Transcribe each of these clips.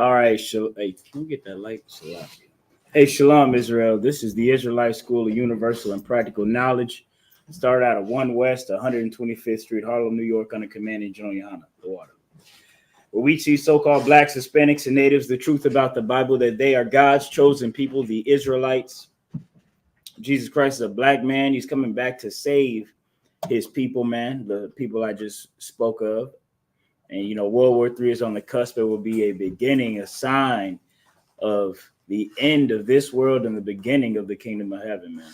All right, hey, can we get that light? Shalom. Hey, Shalom, Israel. This is the Israelite School of Universal and Practical Knowledge. Started out of 1 West, 125th Street, Harlem, New York, under commanding John Yohana, the water. Where we teach so-called blacks, Hispanics, and natives the truth about the Bible, that they are God's chosen people, the Israelites. Jesus Christ is a black man. He's coming back to save his people, man, the people I just spoke of. And, you know, World War III is on the cusp. It will be a beginning, a sign of the end of this world and the beginning of the kingdom of heaven, man.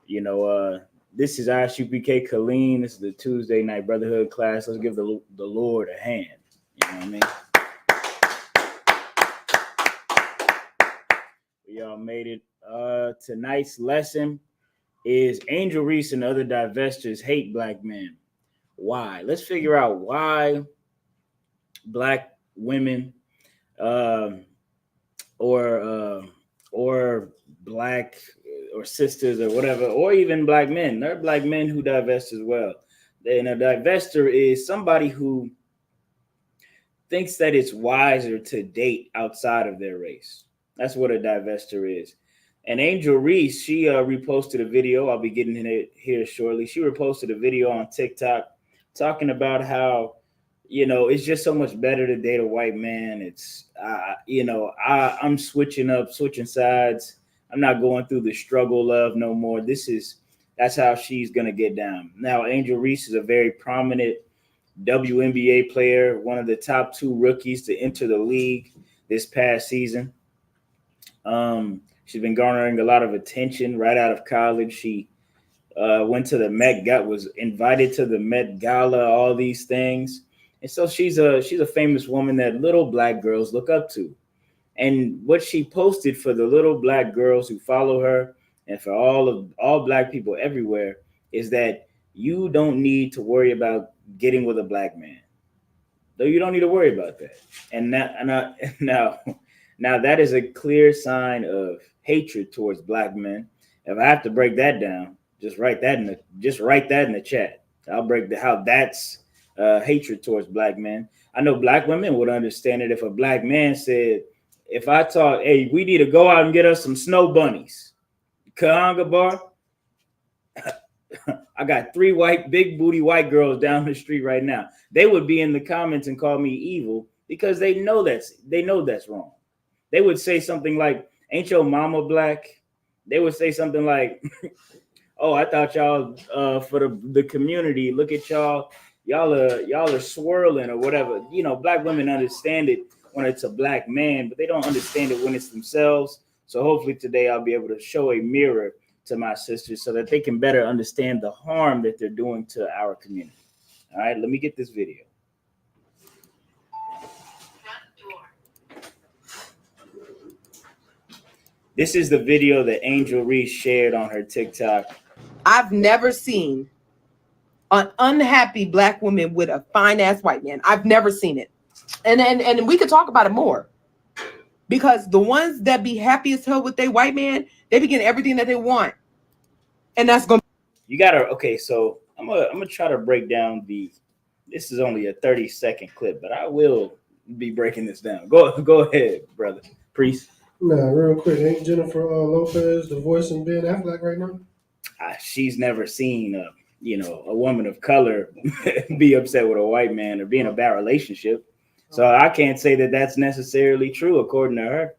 You know, this is ISUPK Colleen. This is the Tuesday night brotherhood class. Let's give the Lord a hand. You know what I mean? We all made it. Tonight's lesson is Angel Reese and other divestors hate black men. Why? Let's figure out why black women or black or sisters or whatever, or even black men. There are black men who divest as well. And a divestor is somebody who thinks that it's wiser to date outside of their race. That's what a divestor is. And Angel Reese, she reposted a video. I'll be getting it here shortly. She reposted a video on TikTok talking about how, you know, it's just so much better to date a white man. It's, I'm switching sides. I'm not going through the struggle of no more. That's how she's going to get down. Now, Angel Reese is a very prominent WNBA player, one of the top 2 rookies to enter the league this past season. She's been garnering a lot of attention right out of college. She went to the was invited to the Met Gala, all these things. And so she's a famous woman that little black girls look up to. And what she posted for the little black girls who follow her and for all black people everywhere is that you don't need to worry about getting with a black man. Though you don't need to worry about that. And now that is a clear sign of hatred towards black men. If I have to break that down, just write that in the chat. I'll break how that's hatred towards black men. I know black women would understand it if a black man said, if I thought, hey, we need to go out and get us some snow bunnies. Kahanga bar. I got 3 big booty white girls down the street right now. They would be in the comments and call me evil because they know that's wrong. They would say something like, ain't your mama black? They would say something like, oh, I thought y'all for the community, look at y'all are swirling or whatever. You know, black women understand it when it's a black man, but they don't understand it when it's themselves. So hopefully today I'll be able to show a mirror to my sisters so that they can better understand the harm that they're doing to our community. All right, let me get this video. This is the video that Angel Reese shared on her TikTok. I've never seen an unhappy black woman with a fine ass white man. I've never seen it. And we could talk about it more. Because the ones that be happy as hell with their white man, they be getting everything that they want. And that's gonna so I'm gonna try to break down this is only a 30-second clip, but I will be breaking this down. Go ahead, brother. Priest. Nah, real quick, ain't Jennifer Lopez the voice in Ben Affleck right now? She's never seen a woman of color be upset with a white man or be in a bad relationship. So I can't say that that's necessarily true according to her.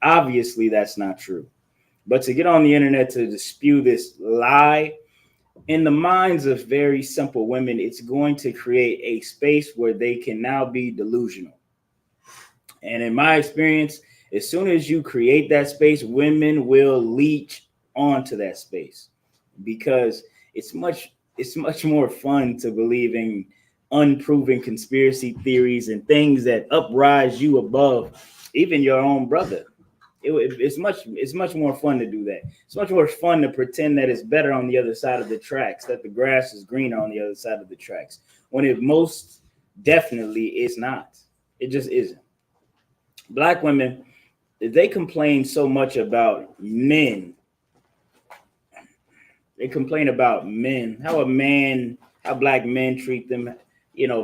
Obviously, that's not true. But to get on the internet to spew this lie, in the minds of very simple women, it's going to create a space where they can now be delusional. And in my experience, as soon as you create that space, women will leech onto that space because it's much more fun to believe in unproven conspiracy theories and things that uprise you above even your own brother. It's much more fun to do that. It's much more fun to pretend that it's better on the other side of the tracks, that the grass is greener on the other side of the tracks, when it most definitely is not. It just isn't. Black women, they complain so much about men. They complain about men, how black men treat them,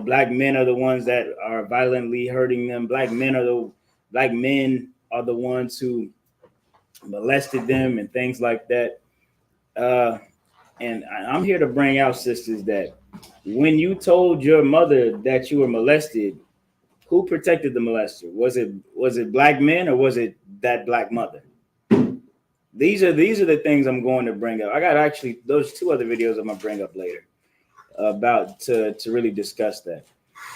black men are the ones that are violently hurting them. Black men are the ones who molested them and things like that. And I'm here to bring out, sisters, that when you told your mother that you were molested, who protected the molester? Was it black men, or was it that black mother? These are the things I'm going to bring up. I got actually those two other videos I'm gonna bring up later about to really discuss that.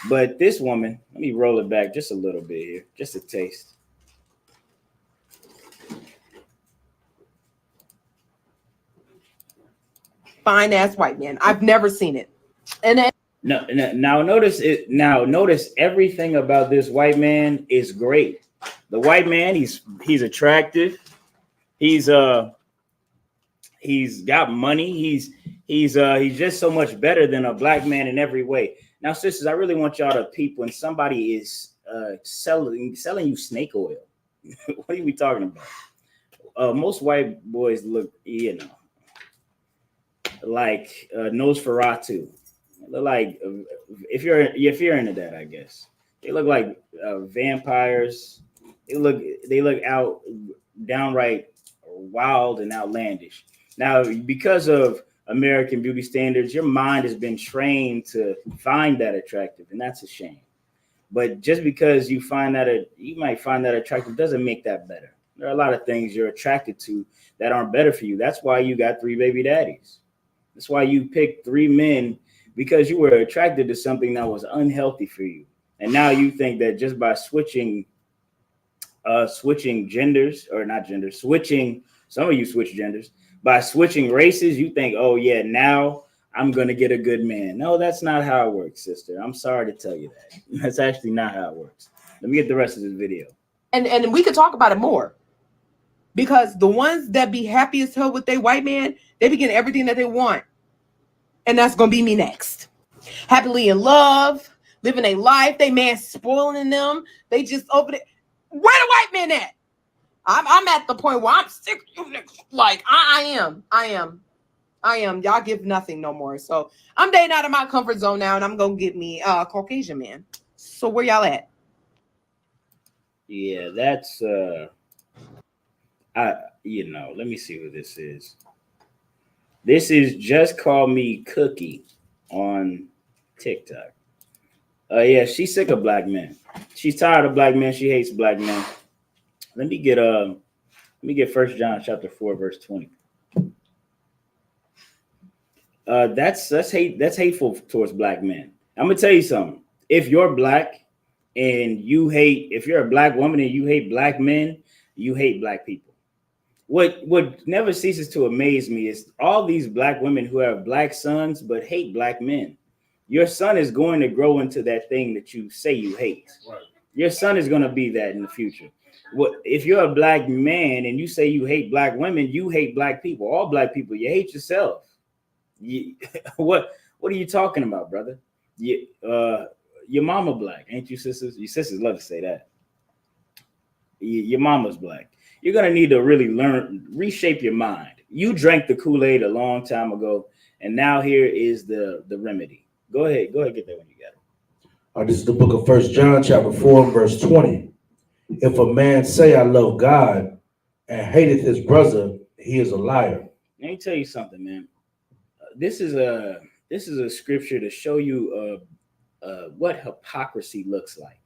But this woman, let me roll it back just a little bit here, just a taste. Fine ass white man. I've never seen it. And then Now notice it. Now notice everything about this white man is great. The white man, he's attractive. He's got money. He's just so much better than a black man in every way. Now, sisters, I really want y'all to peep when somebody is selling you snake oil. What are we talking about? Most white boys look, like Nosferatu. Like if you're into that, I guess they look like vampires. They look out downright wild and outlandish. Now, because of American beauty standards, your mind has been trained to find that attractive, and that's a shame. But just because you might find that attractive doesn't make that better. There are a lot of things you're attracted to that aren't better for you. That's why you got 3 baby daddies. That's why you picked 3 men, because you were attracted to something that was unhealthy for you. And now you think that just by switching genders, or not genders, some of you switch genders, by switching races, you think, oh yeah, now I'm going to get a good man. No, that's not how it works, sister. I'm sorry to tell you that. That's actually not how it works. Let me get the rest of this video. And we could talk about it more, because the ones that be happy as hell with their white man, they be getting everything that they want. And that's going to be me next. Happily in love, living a life. They man spoiling them. They just open it. Where the white man at? I'm at the point where I'm sick of you niggas. Like, I am. Y'all give nothing no more. So I'm dating out of my comfort zone now, and I'm going to get me a Caucasian man. So where y'all at? Yeah, that's let me see who this is. This is Just Call Me Cookie on TikTok. Yeah, she's sick of black men. She's tired of black men. She hates black men. Let me get 1 John chapter 4 verse 20. That's hateful towards black men. I'm gonna tell you something. If you're black and if you're a black woman and you hate black men, you hate black people. What never ceases to amaze me is all these black women who have black sons but hate black men. Your son is going to grow into that thing that you say you hate. Right. Your son is going to be that in the future. If you're a black man and you say you hate black women, you hate black people. All black people, you hate yourself. What are you talking about, brother? Your mama black, ain't you, sisters? Your sisters love to say that. Your mama's black. You're gonna need to really reshape your mind. You drank the Kool-Aid a long time ago, and now here is the remedy. Go ahead, get that when you got it. This is the book of 1 John chapter 4 verse 20. If a man say I love God and hateth his brother, he is a liar. Let me tell you something, man. This is a scripture to show you what hypocrisy looks like.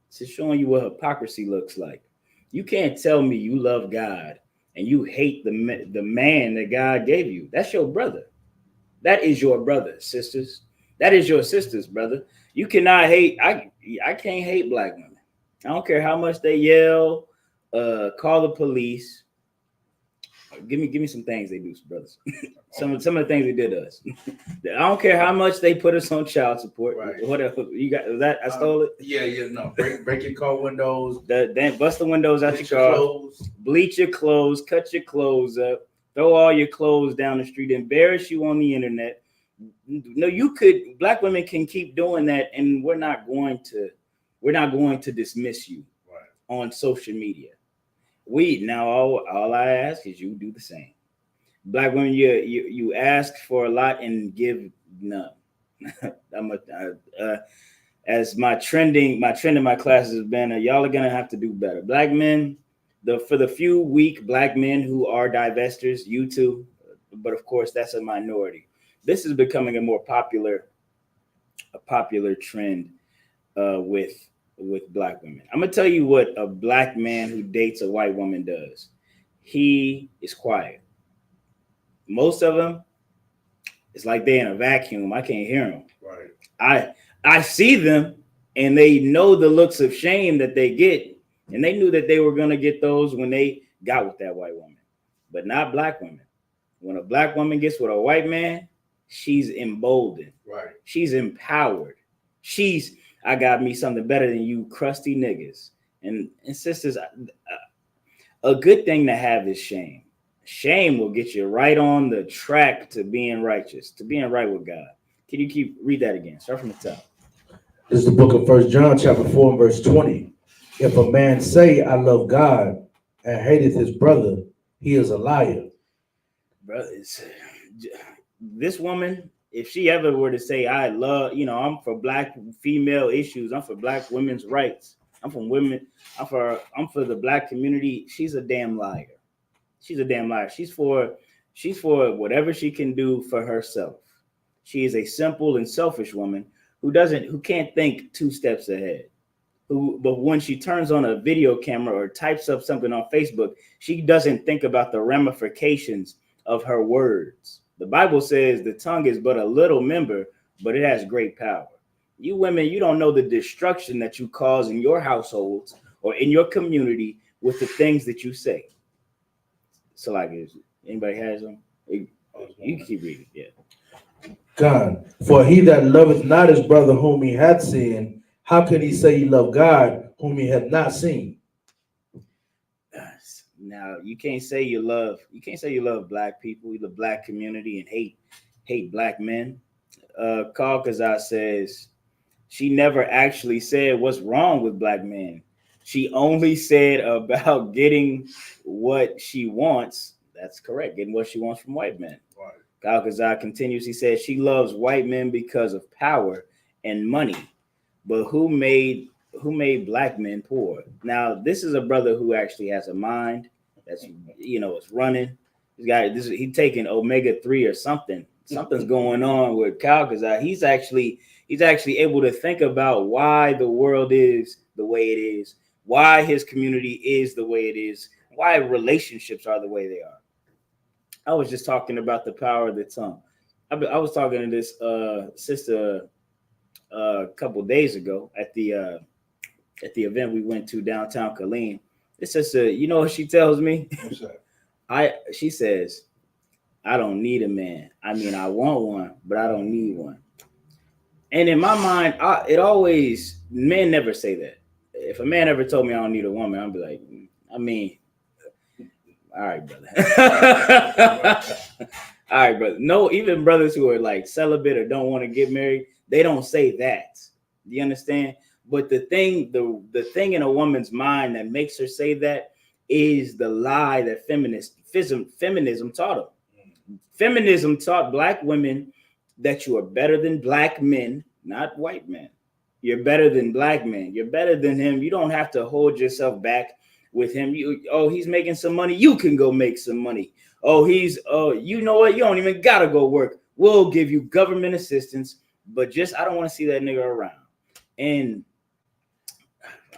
It's showing you what hypocrisy looks like. You can't tell me you love God and you hate the man that God gave you. That's your brother. That is your brother, sisters. That is your sister's brother. You cannot hate. I can't hate black women. I don't care how much they yell, call the police. Give me some things they do, brothers. some of the things they did to us. I don't care how much they put us on child support. Right. Whatever you got, that I stole it. Yeah. No, break your car windows. Then bust the windows out your car. Clothes. Bleach your clothes. Cut your clothes up. Throw all your clothes down the street. Embarrass you on the internet. No, black women can keep doing that, and we're not going to dismiss you on social media. All I ask is you do the same. Black women, you ask for a lot and give none. As my trend in my classes has been, y'all are gonna have to do better. Black men, for the few weak black men who are divestors, you too, but of course that's a minority. This is becoming a popular trend with black women. I'm gonna tell you what a black man who dates a white woman does. He is quiet. Most of them, it's like they're in a vacuum. I can't hear them. Right. I see them, and they know the looks of shame that they get, and they knew that they were gonna get those when they got with that white woman, but not black women. When a black woman gets with a white man, she's emboldened. Right. She's empowered. I got me something better than you crusty niggas. And sisters, a good thing to have is shame. Shame will get you right on the track to being righteous, to being right with God. Can you read that again? Start from the top. This is the book of 1 John chapter 4 and verse 20. If a man say, I love God, and hateth his brother, he is a liar. Brothers, this woman, if she ever were to say, I love, I'm for black female issues, I'm for black women's rights, I'm for the black community, she's a damn liar. She's a damn liar. She's for whatever she can do for herself. She is a simple and selfish woman who can't think 2 steps ahead. But when she turns on a video camera or types up something on Facebook, she doesn't think about the ramifications of her words. The Bible says the tongue is but a little member, but it has great power. You women, you don't know the destruction that you cause in your households or in your community with the things that you say. So, like, anybody has them? You can keep reading. Yeah. God, for he that loveth not his brother whom he hath seen, how can he say he love God whom he hath not seen? Now you can't say you love black people, the black community, and hate black men. Caucasian says she never actually said what's wrong with black men. She only said about getting what she wants. That's correct, getting what she wants from white men. Right. Caucasian continues. He says she loves white men because of power and money, but who made black men poor? Now this is a brother who actually has a mind. That's it's running. He's taking omega-3 or something. Something's going on with Caucasian. He's actually able to think about why the world is the way it is, why his community is the way it is, why relationships are the way they are. I was just talking about the power of the tongue. I was talking to this sister a couple of days ago at the event we went to downtown Killeen. This sister, you know what she tells me? What's that? She says, I don't need a man. I mean, I want one, but I don't need one. And in my mind, men never say that. If a man ever told me I don't need a woman, I'd be like, I mean, all right, brother. All right, brother. No, even brothers who are like celibate or don't want to get married, they don't say that. Do you understand? But the thing in a woman's mind that makes her say that is the lie that feminism taught them. Feminism taught black women that you are better than black men, not white men. You're better than black men. You're better than him. You don't have to hold yourself back with him. He's making some money. You can go make some money. You know what? You don't even gotta go work. We'll give you government assistance, but I don't want to see that nigga around. And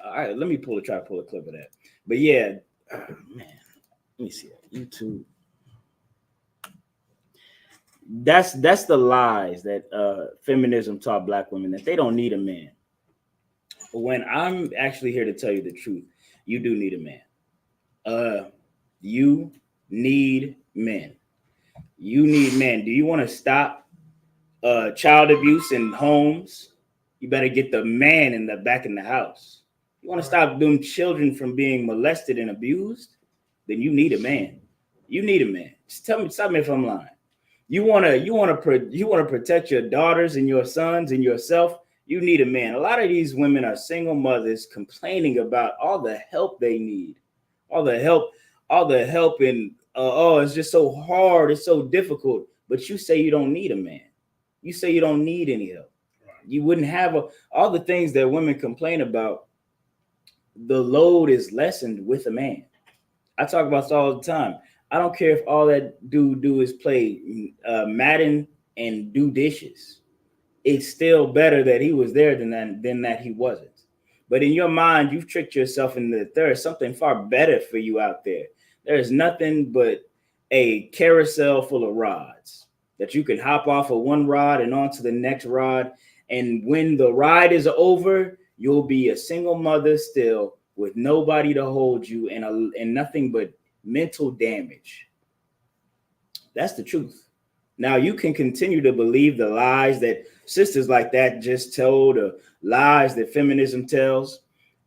all right, let me try to pull a clip of that. But yeah, man, let me see that. YouTube. That's the lies that feminism taught black women, that they don't need a man. When I'm actually here to tell you the truth, you do need a man. You need men. You need men. Do you want to stop child abuse in homes? You better get the man back in the house. You want to stop them children from being molested and abused? Then you need a man. You need a man. Just stop me if I'm lying. You want to protect your daughters and your sons and yourself. You need a man. A lot of these women are single mothers complaining about all the help they need, all the help, and it's just so hard, it's so difficult. But you say you don't need a man. You say you don't need any help. You wouldn't have all the things that women complain about. The load is lessened with a man. I talk about this all the time. I don't care if all that dude do is play Madden and do dishes. It's still better that he was there than that he wasn't. But in your mind, you've tricked yourself into that there is something far better for you out there. There is nothing but a carousel full of rods that you can hop off of one rod and onto the next rod. And when the ride is over, you'll be a single mother still with nobody to hold you and nothing but mental damage. That's the truth. Now you can continue to believe the lies that sisters like that just told, or lies that feminism tells,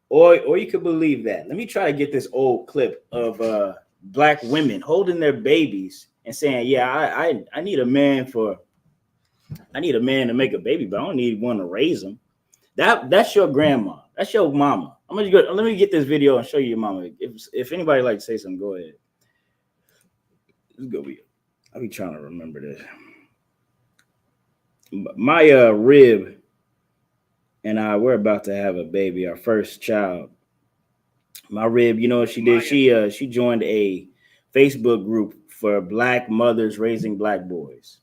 or you could believe that. Let me try to get this old clip of black women holding their babies and saying, "Yeah, I need a man to make a baby, but I don't need one to raise them." That's your grandma. That's your mama. Let me get this video and show you your mama. If anybody like to say something, go ahead. Let's go. I'll be trying to remember this. My rib and I we're about to have a baby, our first child. My rib, you know what she did? She joined a Facebook group for black mothers raising black boys.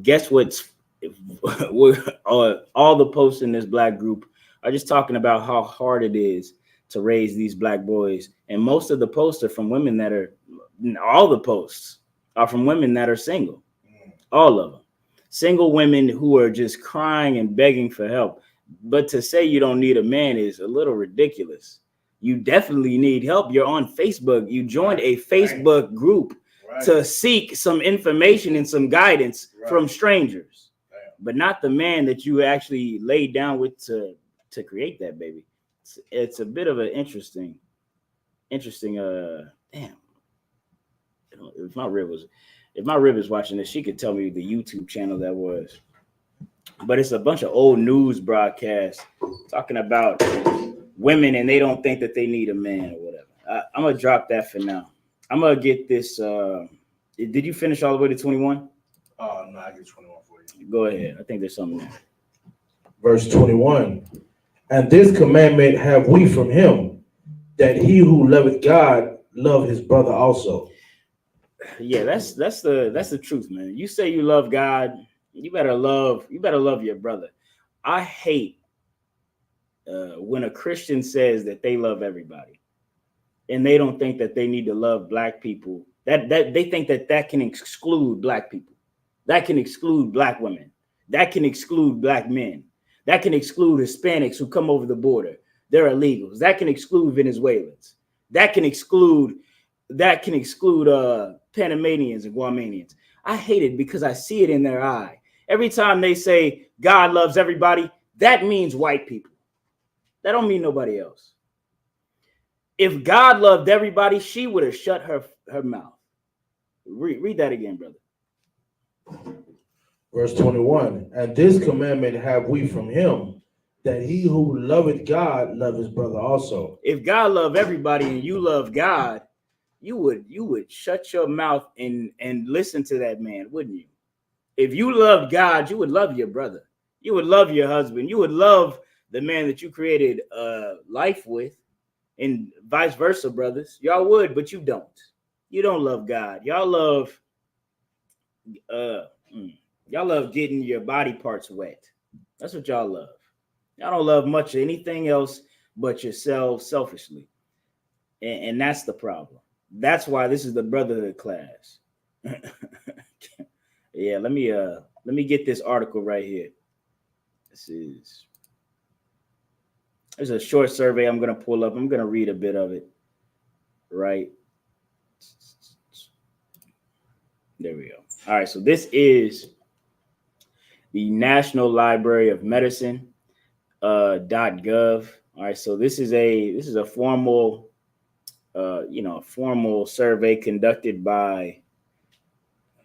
Guess what's all the posts in this black group are just talking about how hard it is to raise these black boys. And most of the posts are from women that are, all the posts are from women that are single. All of them. Single women who are just crying and begging for help. But to say you don't need a man is a little ridiculous. You definitely need help. You're on Facebook. You joined a Facebook group to seek some information and some guidance from strangers, but not the man that you actually laid down with to create that baby. It's a bit of an interesting. Damn. If my rib is watching this, she could tell me the YouTube channel that was. But it's a bunch of old news broadcasts talking about women and they don't think that they need a man or whatever. I'm gonna drop that for now. I'm gonna get this. Did you finish all the way to 21? No, I get 21 for you. Go ahead. I think there's something there. Verse 21. And this commandment have we from him, that he who loveth God love his brother also. Yeah, that's the truth, man. You say you love God, you better love your brother. I hate when a Christian says that they love everybody and they don't think that they need to love black people. That they think that can exclude black people, that can exclude black women, that can exclude black men, that can exclude Hispanics who come over the border. They're illegals. That can exclude Venezuelans. That can exclude Panamanians and Guamanians. I hate it because I see it in their eye. Every time they say God loves everybody, that means white people. That don't mean nobody else. If God loved everybody, she would have shut her mouth. Read that again, brother. Verse 21. And this commandment have we from him, that he who loveth God love his brother also. If God loved everybody and you love God, you would shut your mouth and listen to that man, wouldn't you? If you loved God, you would love your brother. You would love your husband. You would love the man that you created life with, and vice versa, brothers. Y'all would, but you don't. You don't love God. Y'all love getting your body parts wet. That's what y'all love. Y'all don't love much of anything else but yourselves selfishly. And that's the problem. That's why this is the brotherhood class. Yeah, let me get this article right here. There's a short survey I'm going to pull up. I'm going to read a bit of it. Right. There we go. All right. So this is the National Library of Medicine .gov. All right. So this is a formal, formal survey conducted by,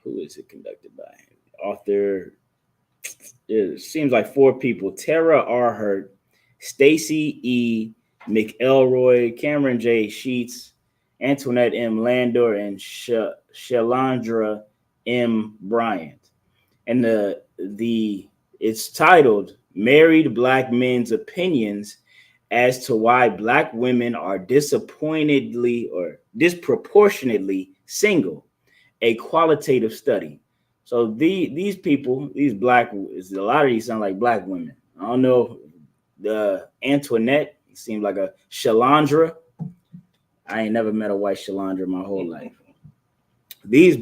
who is it conducted by? Author. It seems like 4 people: Tara R. Hurt, Stacy E. McElroy, Cameron J. Sheets, Antoinette M. Landor, and Shalandra M. Bryant. and it's titled "Married Black Men's Opinions as to Why Black Women Are Disproportionately Single: A Qualitative Study." So these people, a lot of these sound like black women. I don't know. The Antoinette seemed like a Shalandra. I ain't never met a white Shalandra my whole life. These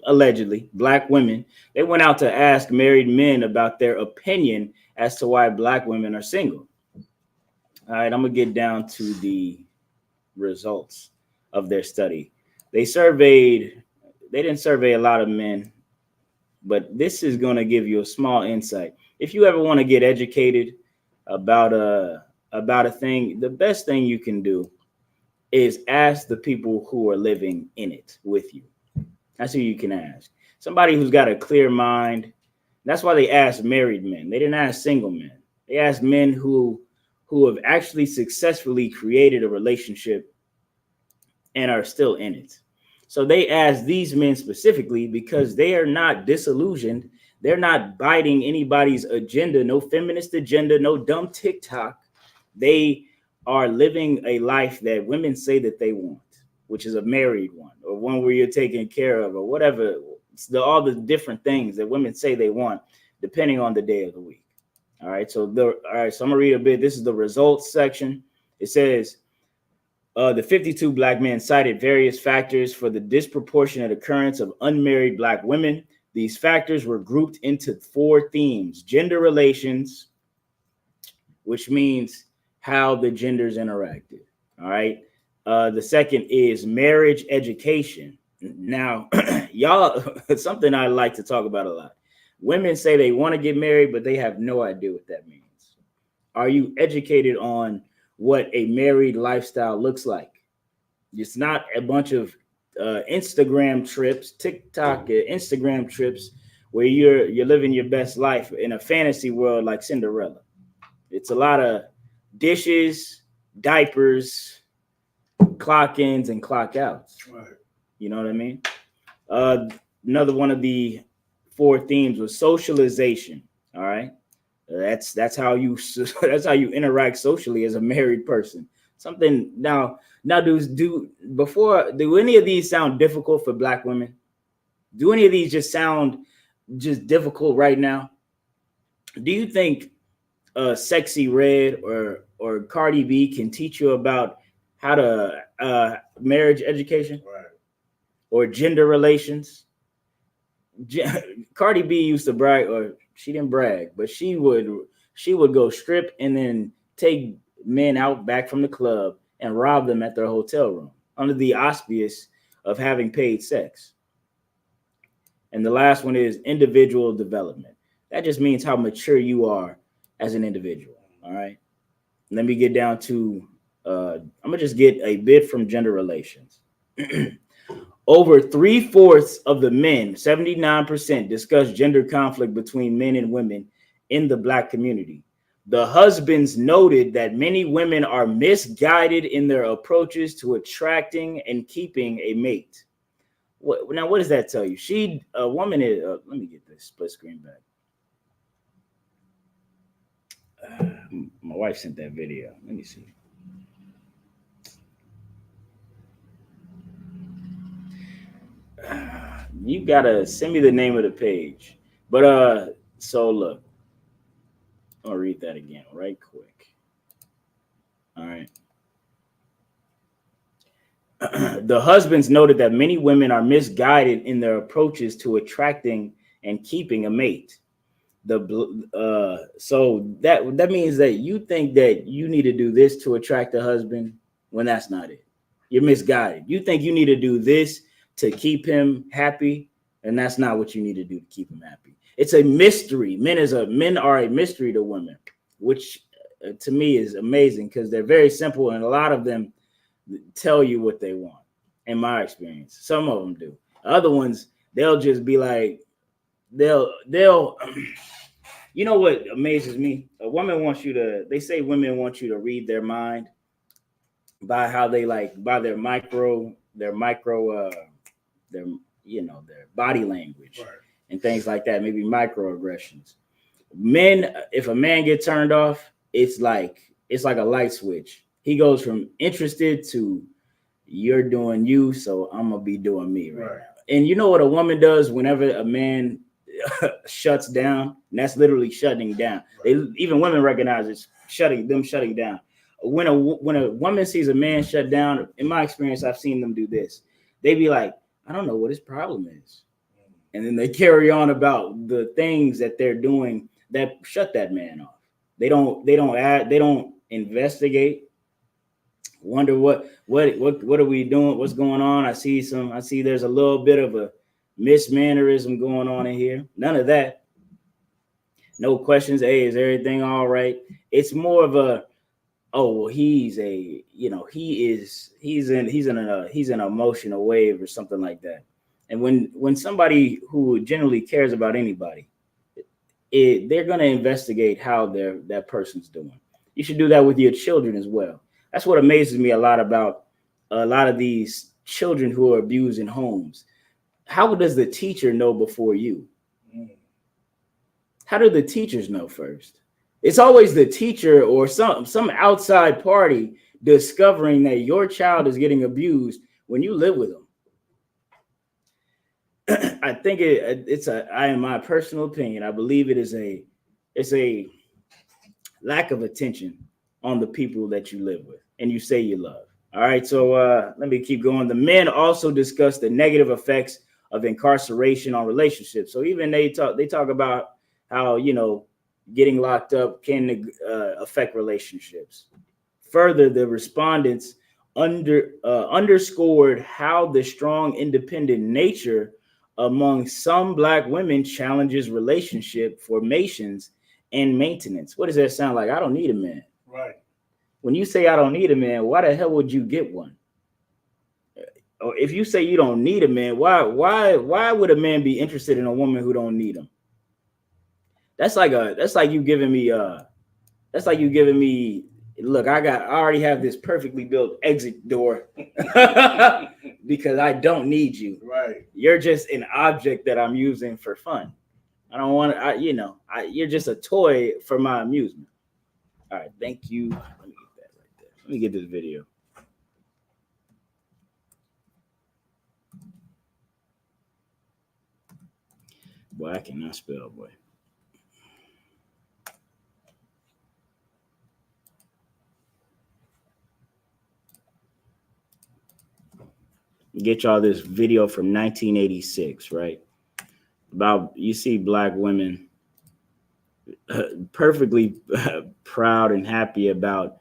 allegedly black women, they went out to ask married men about their opinion as to why black women are single. All right, I'm gonna get down to the results of their study. They didn't survey a lot of men, but this is gonna give you a small insight. If you ever want to get educated about a thing, the best thing you can do is ask the people who are living in it with you. That's who you can ask. Somebody who's got a clear mind. That's why they asked married men. They didn't ask single men. They asked men who have actually successfully created a relationship and are still in it. So they asked these men specifically because they are not disillusioned. They're not biting anybody's agenda, no feminist agenda, no dumb TikTok. They are living a life that women say that they want, which is a married one or one where you're taken care of or whatever. All the different things that women say they want, depending on the day of the week. All right. So I'm gonna read a bit. This is the results section. It says the 52 black men cited various factors for the disproportionate occurrence of unmarried black women. These factors were grouped into 4 themes: gender relations, which means how the genders interacted. All right. The second is marriage education. Now, y'all, something I like to talk about a lot. Women say they want to get married, but they have no idea what that means. Are you educated on what a married lifestyle looks like? It's not a bunch of Instagram trips, TikTok, Instagram trips, where you're living your best life in a fantasy world like Cinderella. It's a lot of dishes, diapers, clock ins, and clock outs. Right. You know what I mean? Another one of the 4 themes was socialization. All right, that's how you interact socially as a married person. Something now do any of these sound difficult for black women? Do any of these just sound just difficult right now? Do you think Sexy Red or Cardi B can teach you about how to marriage education, Right. or gender relations? Cardi B used to brag, or she didn't brag, but she would go strip and then take men out back from the club and rob them at their hotel room under the auspice of having paid sex. And the last one is individual development. That just means how mature you are as an individual. All right. Let me get down to I'm gonna just get a bit from gender relations. Over 3/4 of the men, 79%, discuss gender conflict between men and women in the black community. The husbands noted that many women are misguided in their approaches to attracting and keeping a mate. What does that tell you? A woman is. Let me get this split screen back. My wife sent that video. Let me see. You gotta send me the name of the page. But so look, I'll read that again right quick. All right. The husbands noted that many women are misguided in their approaches to attracting and keeping a mate. So that means that you think that you need to do this to attract a husband when that's not it. You're misguided. You think you need to do this to keep him happy, and that's not what you need to do to keep him happy. It's a mystery. Men are a mystery to women, which to me is amazing because they're very simple, and a lot of them tell you what they want. In my experience, some of them do. Other ones, they'll just be like, they'll. You know what amazes me? They say women want you to read their mind by how they by their body language. Right. and things like that, maybe microaggressions. Men, if a man get turned off, it's like a light switch. He goes from interested to you're doing you, so I'm gonna be doing me right now. And you know what a woman does whenever a man shuts down? And that's literally shutting down. They even women recognize it's shutting down. When a woman sees a man shut down, in my experience, I've seen them do this. They be like, I don't know what his problem is. And then they carry on about the things that they're doing that shut that man off. They don't investigate, wonder what are we doing, what's going on. I see there's a little bit of a mismannerism going on in here. None of that. No questions. Hey, is everything all right? It's more of a, oh, well, he's an emotional wave or something like that. And when somebody who generally cares about anybody, they're going to investigate how that person's doing. You should do that with your children as well. That's what amazes me a lot about a lot of these children who are abused in homes. How does the teacher know before you? How do the teachers know first? It's always the teacher or some outside party discovering that your child is getting abused when you live with them. I think in my personal opinion, I believe it's a lack of attention on the people that you live with and you say you love. All right, so let me keep going. The men also discuss the negative effects of incarceration on relationships. So even they talk about how, getting locked up can affect relationships. Further, the respondents underscored how the strong, independent nature among some Black women challenges relationship formations and maintenance. What does that sound like? I don't need a man. Right. When you say I don't need a man, why the hell would you get one? Or if you say you don't need a man, why would a man be interested in a woman who don't need him? That's like you giving me look, I already have this perfectly built exit door because I don't need you. Right. You're just an object that I'm using for fun. I don't want to, you're just a toy for my amusement. All right, thank you. Let me get that right there. Let me get this video. Boy, I cannot spell, boy. Get y'all this video from 1986, right? About, you see Black women perfectly proud and happy about,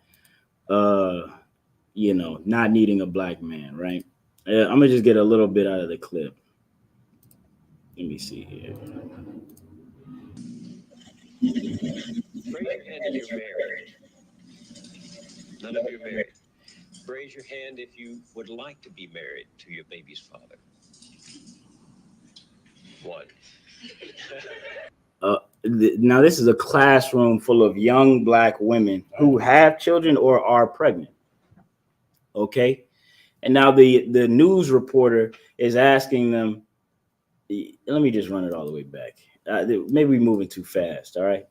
not needing a Black man, right? I'm gonna just get a little bit out of the clip. Let me see here. Raise your hand if you're married. None of you are married. Raise your hand if you would like to be married to your baby's father. One. Now, this is a classroom full of young Black women who have children or are pregnant. Okay. And now the news reporter is asking them, let me just run it all the way back. Maybe we're moving too fast. All right.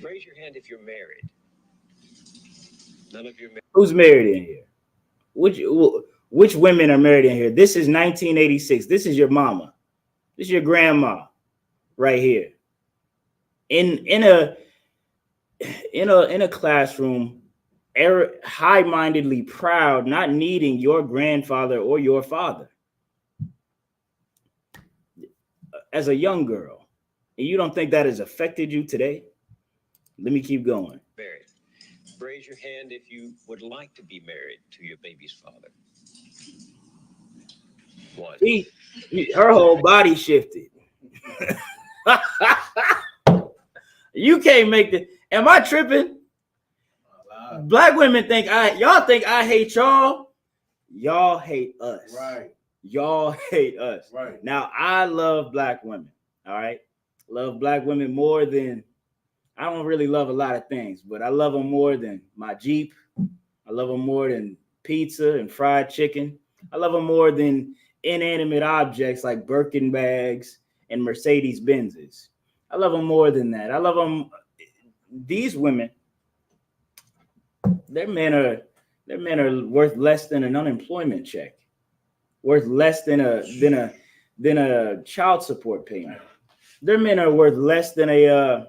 Raise your hand if you're married. None of you are married. Who's married in here? Which women are married in here? This is 1986. This is your mama. This is your grandma right here. In a classroom, high-mindedly proud, not needing your grandfather or your father. As a young girl, and you don't think that has affected you today? Let me keep going. Married. Raise your hand if you would like to be married to your baby's father. One. See, her whole body shifted. You can't make the. Am I tripping? Black women think y'all think I hate y'all. Y'all hate us. Right. Y'all hate us. Right. Now, I love Black women. All right. Love Black women more than, I don't really love a lot of things, but I love them more than my Jeep. I love them more than pizza and fried chicken. I love them more than inanimate objects like Birkin bags and Mercedes Benzes. I love them more than that. I love them. These women, their men are worth less than an unemployment check, worth less than a child support payment. Their men are worth less than a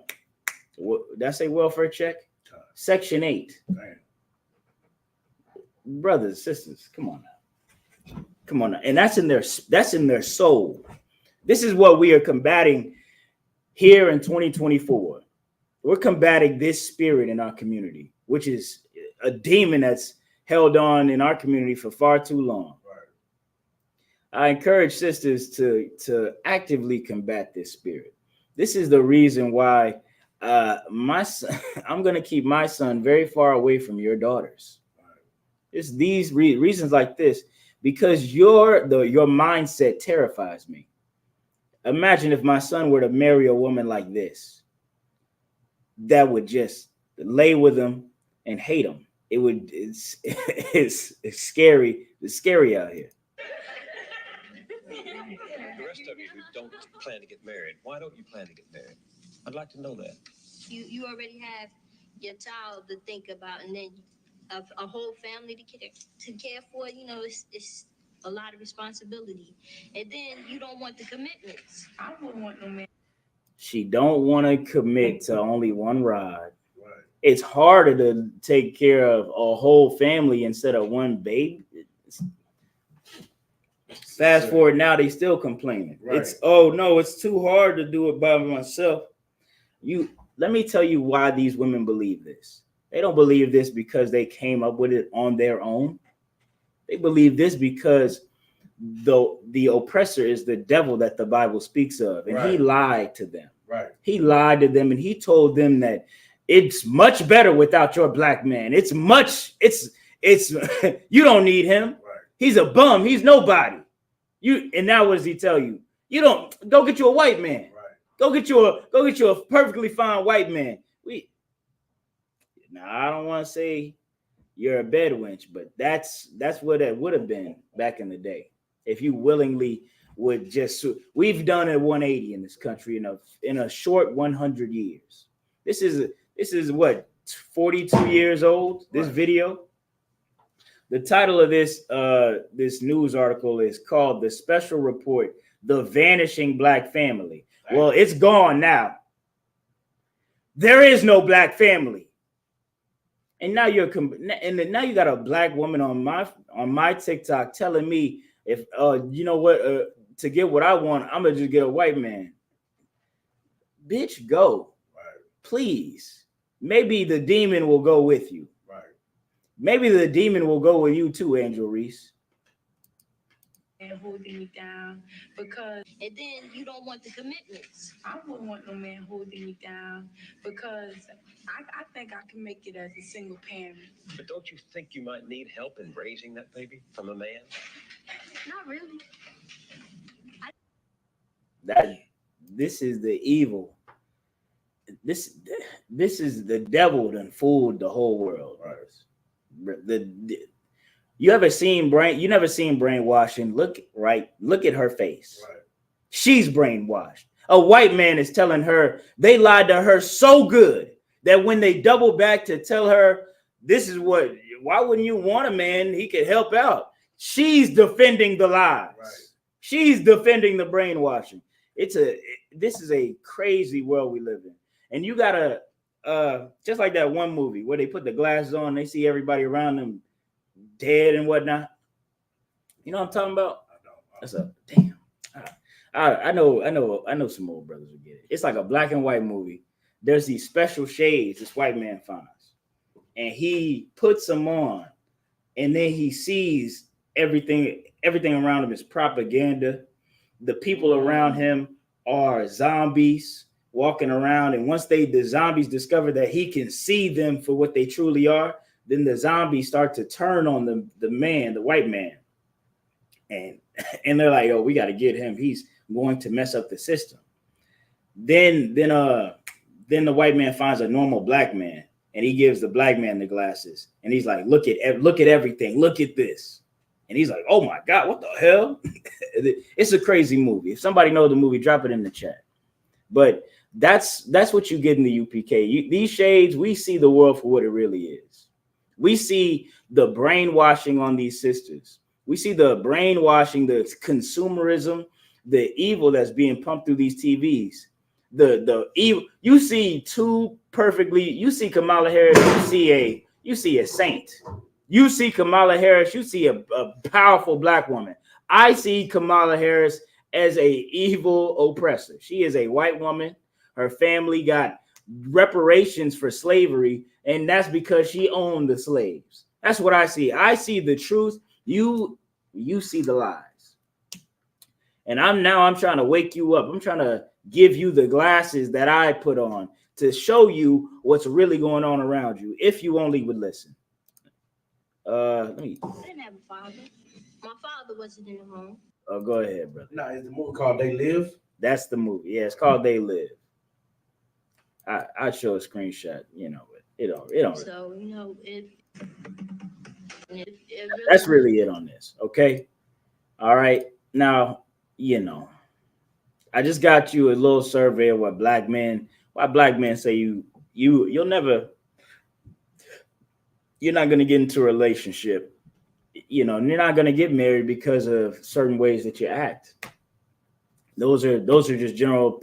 did I say welfare check? Section 8. Brothers, sisters, come on now. Come on now. And that's in their soul. This is what we are combating here in 2024. We're combating this spirit in our community, which is a demon that's held on in our community for far too long. I encourage sisters to actively combat this spirit. This is the reason why my son, I'm going to keep my son very far away from your daughters. It's these reasons like this, because your mindset terrifies me. Imagine if my son were to marry a woman like this, that would just lay with him and hate him. It's scary. It's scary out here. The rest of you who don't plan to get married, why don't you plan to get married? I'd like to know that. You already have your child to think about, and then a whole family to care for. You know, it's a lot of responsibility, and then you don't want the commitments. I wouldn't want no man. She don't want to commit to only one ride. Right. It's harder to take care of a whole family instead of one baby. Fast forward now, they still complaining. Right. It's too hard to do it by myself. Let me tell you why these women believe this. They don't believe this because they came up with it on their own. They believe this because the oppressor is the devil that the Bible speaks of, and he lied to them. Right. He lied to them, and he told them that it's much better without your black man. It's you don't need him. Right. He's a bum. He's nobody. And now what does he tell you? You don't go get you a white man. Right. Go get you a perfectly fine white man. Now I don't want to say you're a bed wench, but that's what it would have been back in the day. If you willingly would just, we've done a 180 in this country in a short 100 years. This is what, 42 years old, this video. The title of this news article is called "The Special Report: The Vanishing Black Family." Well, it's gone now. There is no black family. And now you got a black woman on my TikTok telling me if you know what, to get what I want, I'm gonna just get a white man. Bitch, go. Right. Please. Maybe the demon will go with you. Right. Maybe the demon will go with you too, Angel Reese. And holding me down because, and then you don't want the commitments. I wouldn't want no man holding me down because I think I can make it as a single parent. But don't you think you might need help in raising that baby from a man? Not really. This is the evil. This is the devil that fooled the whole world. Right. You never seen brainwashing. Look at her face. Right. She's brainwashed. A white man is telling her they lied to her so good that when they double back to tell her why wouldn't you want a man? He could help out. She's defending the lies. Right. She's defending the brainwashing. This is a crazy world we live in. And you gotta just like that one movie where they put the glasses on, they see everybody around them dead and whatnot. You know what I'm talking about? That's a damn. I know some old brothers will get it. It's like a black and white movie. There's these special shades this white man finds, and he puts them on, and then he sees everything around him is propaganda. The people around him are zombies walking around, and once the zombies discover that he can see them for what they truly are, then the zombies start to turn on the white man, and they're like, "Oh, we got to get him. He's going to mess up the system." Then the white man finds a normal black man, and he gives the black man the glasses, and he's like, "Look at everything. Look at this." And he's like, oh my God, what the hell? It's a crazy movie. If somebody knows the movie, drop it in the chat. But that's what you get in the UPK. These shades, we see the world for what it really is. We see the brainwashing on these sisters. We see the brainwashing, the consumerism, the evil that's being pumped through these TVs. The evil. You see you see Kamala Harris, you see a saint. You see Kamala Harris, you see a powerful black woman. I see Kamala Harris as a evil oppressor. She is a white woman. Her family got reparations for slavery, and that's because she owned the slaves. That's what I see. I see the truth. You see the lies. And I'm trying to wake you up. I'm trying to give you the glasses that I put on to show you what's really going on around you, if you only would listen. I didn't have a father. My father wasn't in the home. Oh, go ahead, brother. No, it's the movie called They Live. That's the movie. Yeah, it's called They Live. I show a screenshot, but it don't. So it That's really it on this. Okay. All right. Now, I just got you a little survey of why black men say you're not going to get into a relationship. You're not going to get married because of certain ways that you act. Those are just general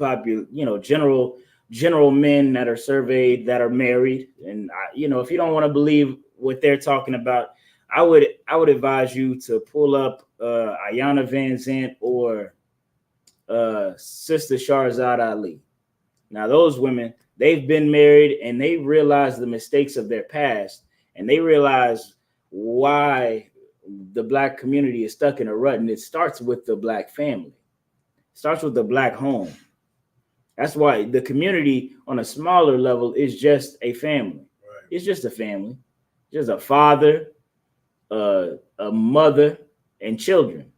general men that are surveyed that are married. And if you don't want to believe what they're talking about, I would advise you to pull up Ayanna Van Zant or Sister Shahrazad Ali. Now, those women, they've been married and they realize the mistakes of their past, and they realize why the black community is stuck in a rut. And it starts with the black family. It starts with the black home. That's why the community on a smaller level is just a family. Right. It's just a family. Just a father, a mother, and children.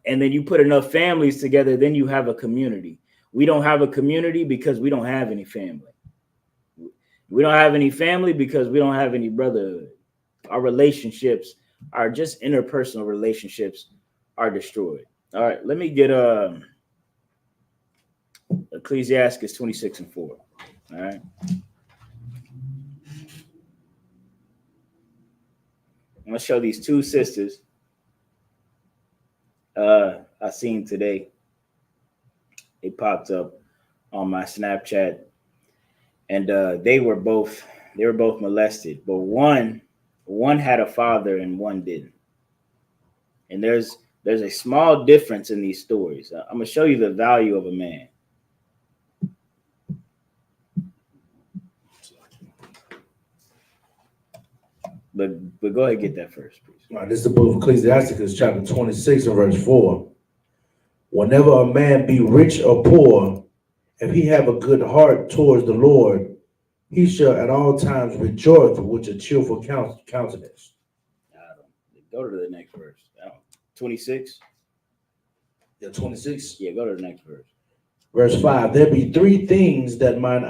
And then you put enough families together, then you have a community. We don't have a community because we don't have any family. We don't have any family because we don't have any brotherhood. Our relationships, our just interpersonal relationships, are destroyed. All right, let me get Ecclesiastes 26:4. All right. I'm gonna show these two sisters I seen today. They popped up on my Snapchat, and they were both molested, but one had a father and one didn't. And there's a small difference in these stories. I'm gonna show you the value of a man. But go ahead and get that first, please. All right, this is the book of Ecclesiastes, chapter 26 and verse 4. Whenever a man be rich or poor, if he have a good heart towards the Lord, he shall at all times rejoice with a cheerful countenance. Go to the next verse. 26? Yeah, 26? Yeah, go to the next verse. Verse 5, there be three things that my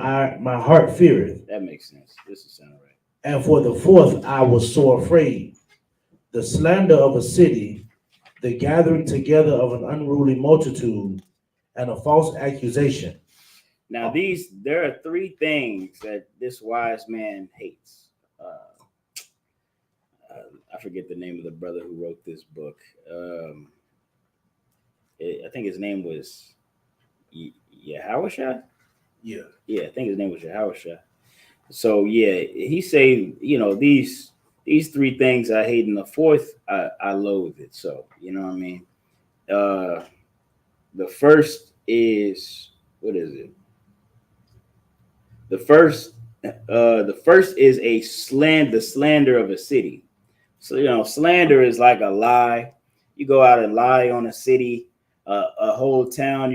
heart feareth. That makes sense. This is sound right. And for the fourth, I was so afraid. The slander of a city, the gathering together of an unruly multitude, and a false accusation. Now, there are three things that this wise man hates. I forget the name of the brother who wrote this book. I think his name was Yahawashah. Yeah, I think his name was Yahawashah. So he said, these three things I hate, and the fourth I loathe it. So you know what I mean. The first is, what is it? The first is the slander of a city. So slander is like a lie. You go out and lie on a city, a whole town.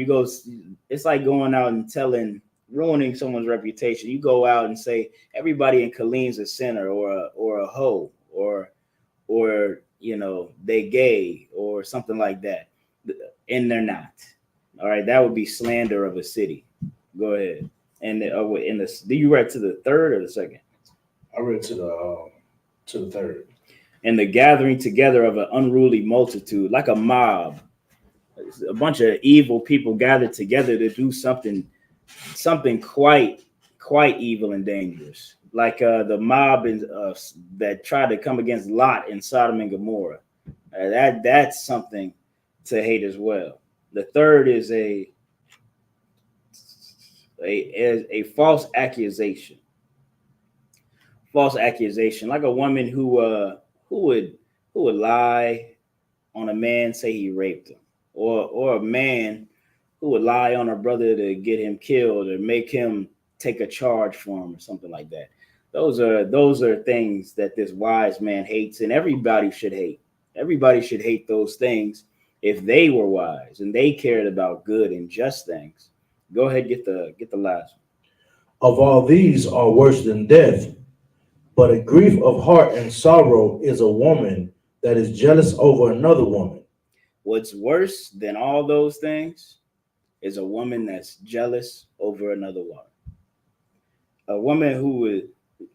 It's like going out and ruining someone's reputation. You go out and say everybody in Killeen's a sinner or a hoe or they gay or something like that, and they're not. All right, that would be slander of a city. Go ahead. And do you read to the third or the second? I read to the third. and the gathering together of an unruly multitude, like a mob, a bunch of evil people gathered together to do something quite evil and dangerous, like the mob that tried to come against Lot in Sodom and Gomorrah. That's something to hate as well. The third is a false accusation, like a woman who would lie on a man, say he raped him, or a man who would lie on a brother to get him killed or make him take a charge for him or something like that. Those are things that this wise man hates, and everybody should hate. Everybody should hate those things if they were wise and they cared about good and just things. Go ahead, get the last one. Of all these are worse than death, but a grief of heart and sorrow is a woman that is jealous over another woman. What's worse than all those things is a woman that's jealous over another woman. A woman who is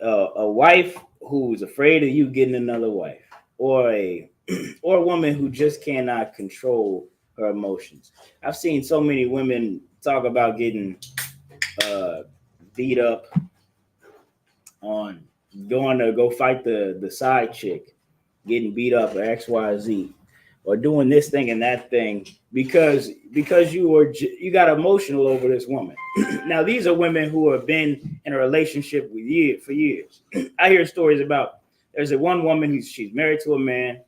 a wife who's afraid of you getting another wife, or a or a woman who just cannot control her emotions. I've seen so many women talk about getting beat up on going to go fight the side chick, getting beat up or XYZ, or doing this thing and that thing because you got emotional over this woman. Now these are women who have been in a relationship for years. I hear stories about there's a one woman she's married to a man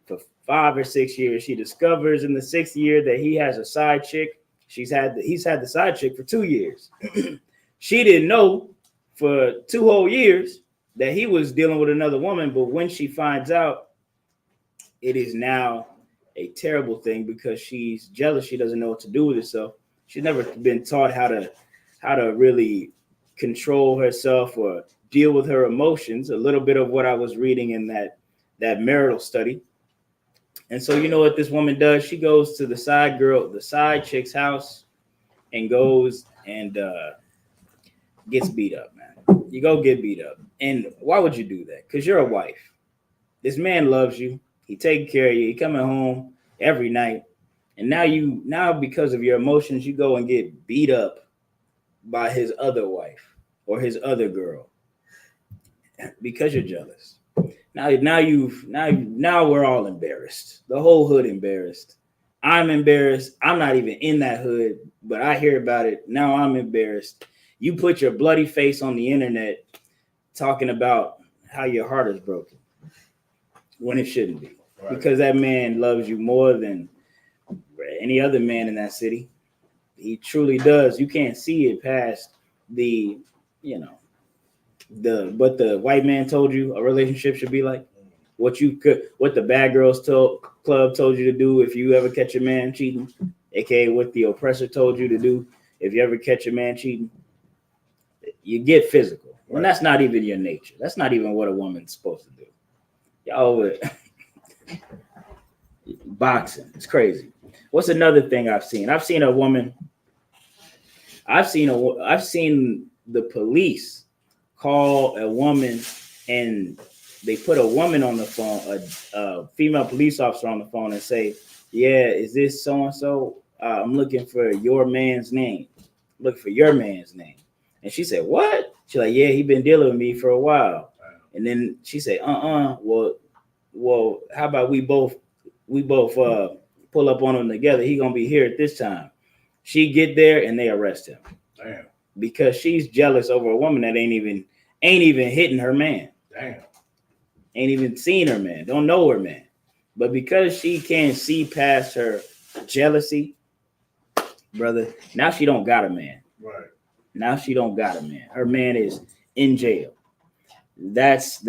for 5 or 6 years. She discovers in the 6th year that he has a side chick. He's had the side chick for 2 years. She didn't know for 2 whole years that he was dealing with another woman, but when she finds out, it is now a terrible thing because she's jealous. She doesn't know what to do with herself. She's never been taught how to really control herself or deal with her emotions. A little bit of what I was reading in that marital study. And so you know what this woman does? She goes to the side chick's house and goes and gets beat up, man. You go get beat up. And why would you do that? Because you're a wife. This man loves you. He taking care of you. He coming home every night. And now because of your emotions, you go and get beat up by his other wife or his other girl because you're jealous. Now we're all embarrassed. The whole hood embarrassed. I'm embarrassed. I'm not even in that hood, but I hear about it. Now I'm embarrassed. You put your bloody face on the internet talking about how your heart is broken when it shouldn't be. Right. Because that man loves you more than any other man in that city. He truly does. You can't see it past what the white man told you a relationship should be like. What the bad girls club told you to do if you ever catch a man cheating, aka what the oppressor told you to do if you ever catch a man cheating. You get physical. Right. And that's not even your nature. That's not even what a woman's supposed to do. Y'all boxing. It's crazy. What's another thing I've seen? I've seen the police call a woman and they put a woman on the phone, a female police officer on the phone, and say, yeah, is this so-and-so? I'm looking for your man's name. I'm looking for your man's name. And she said, what? She's like, yeah, he been dealing with me for a while. And then she said, well, how about we both pull up on him together. He gonna be here at this time. She get there and they arrest him. Damn. Because she's jealous over a woman that ain't even hitting her man. Damn. Ain't even seen her man. Don't know her man. But because she can't see past her jealousy, brother, now she don't got a man. Right. Now she don't got a man. Her man is in jail. That's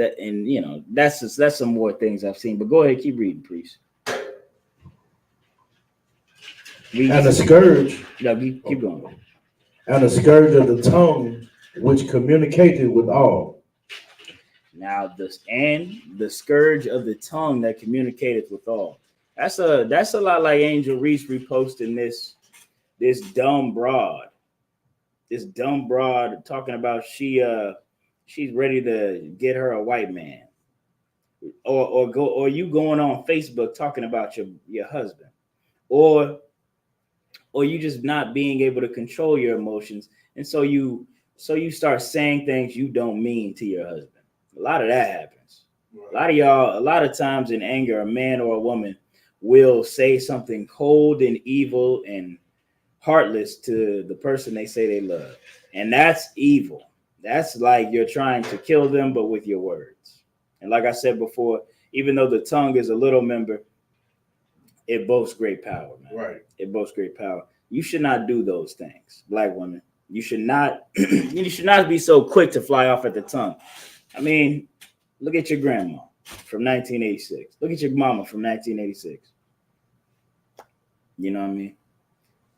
some more things I've seen. But go ahead, keep reading, please. And the scourge. No, keep going. And the scourge of the tongue, which communicated with all. Now the scourge of the tongue that communicated with all. That's a lot like Angel Reese reposting this dumb broad. This dumb broad talking about she's ready to get her a white man. or you going on Facebook talking about your husband, or you just not being able to control your emotions, and so you start saying things you don't mean to your husband. A lot of that happens. A lot of y'all, a lot of times in anger, a man or a woman will say something cold and evil and heartless to the person they say they love, and that's evil. That's like you're trying to kill them, but with your words. And like I said before, even though the tongue is a little member, it boasts great power, man. Right. It boasts great power. You should not do those things, black women. You should not. You should not be so quick to fly off at the tongue. I mean, look at your grandma from 1986. Look at your mama from 1986. You know what I mean?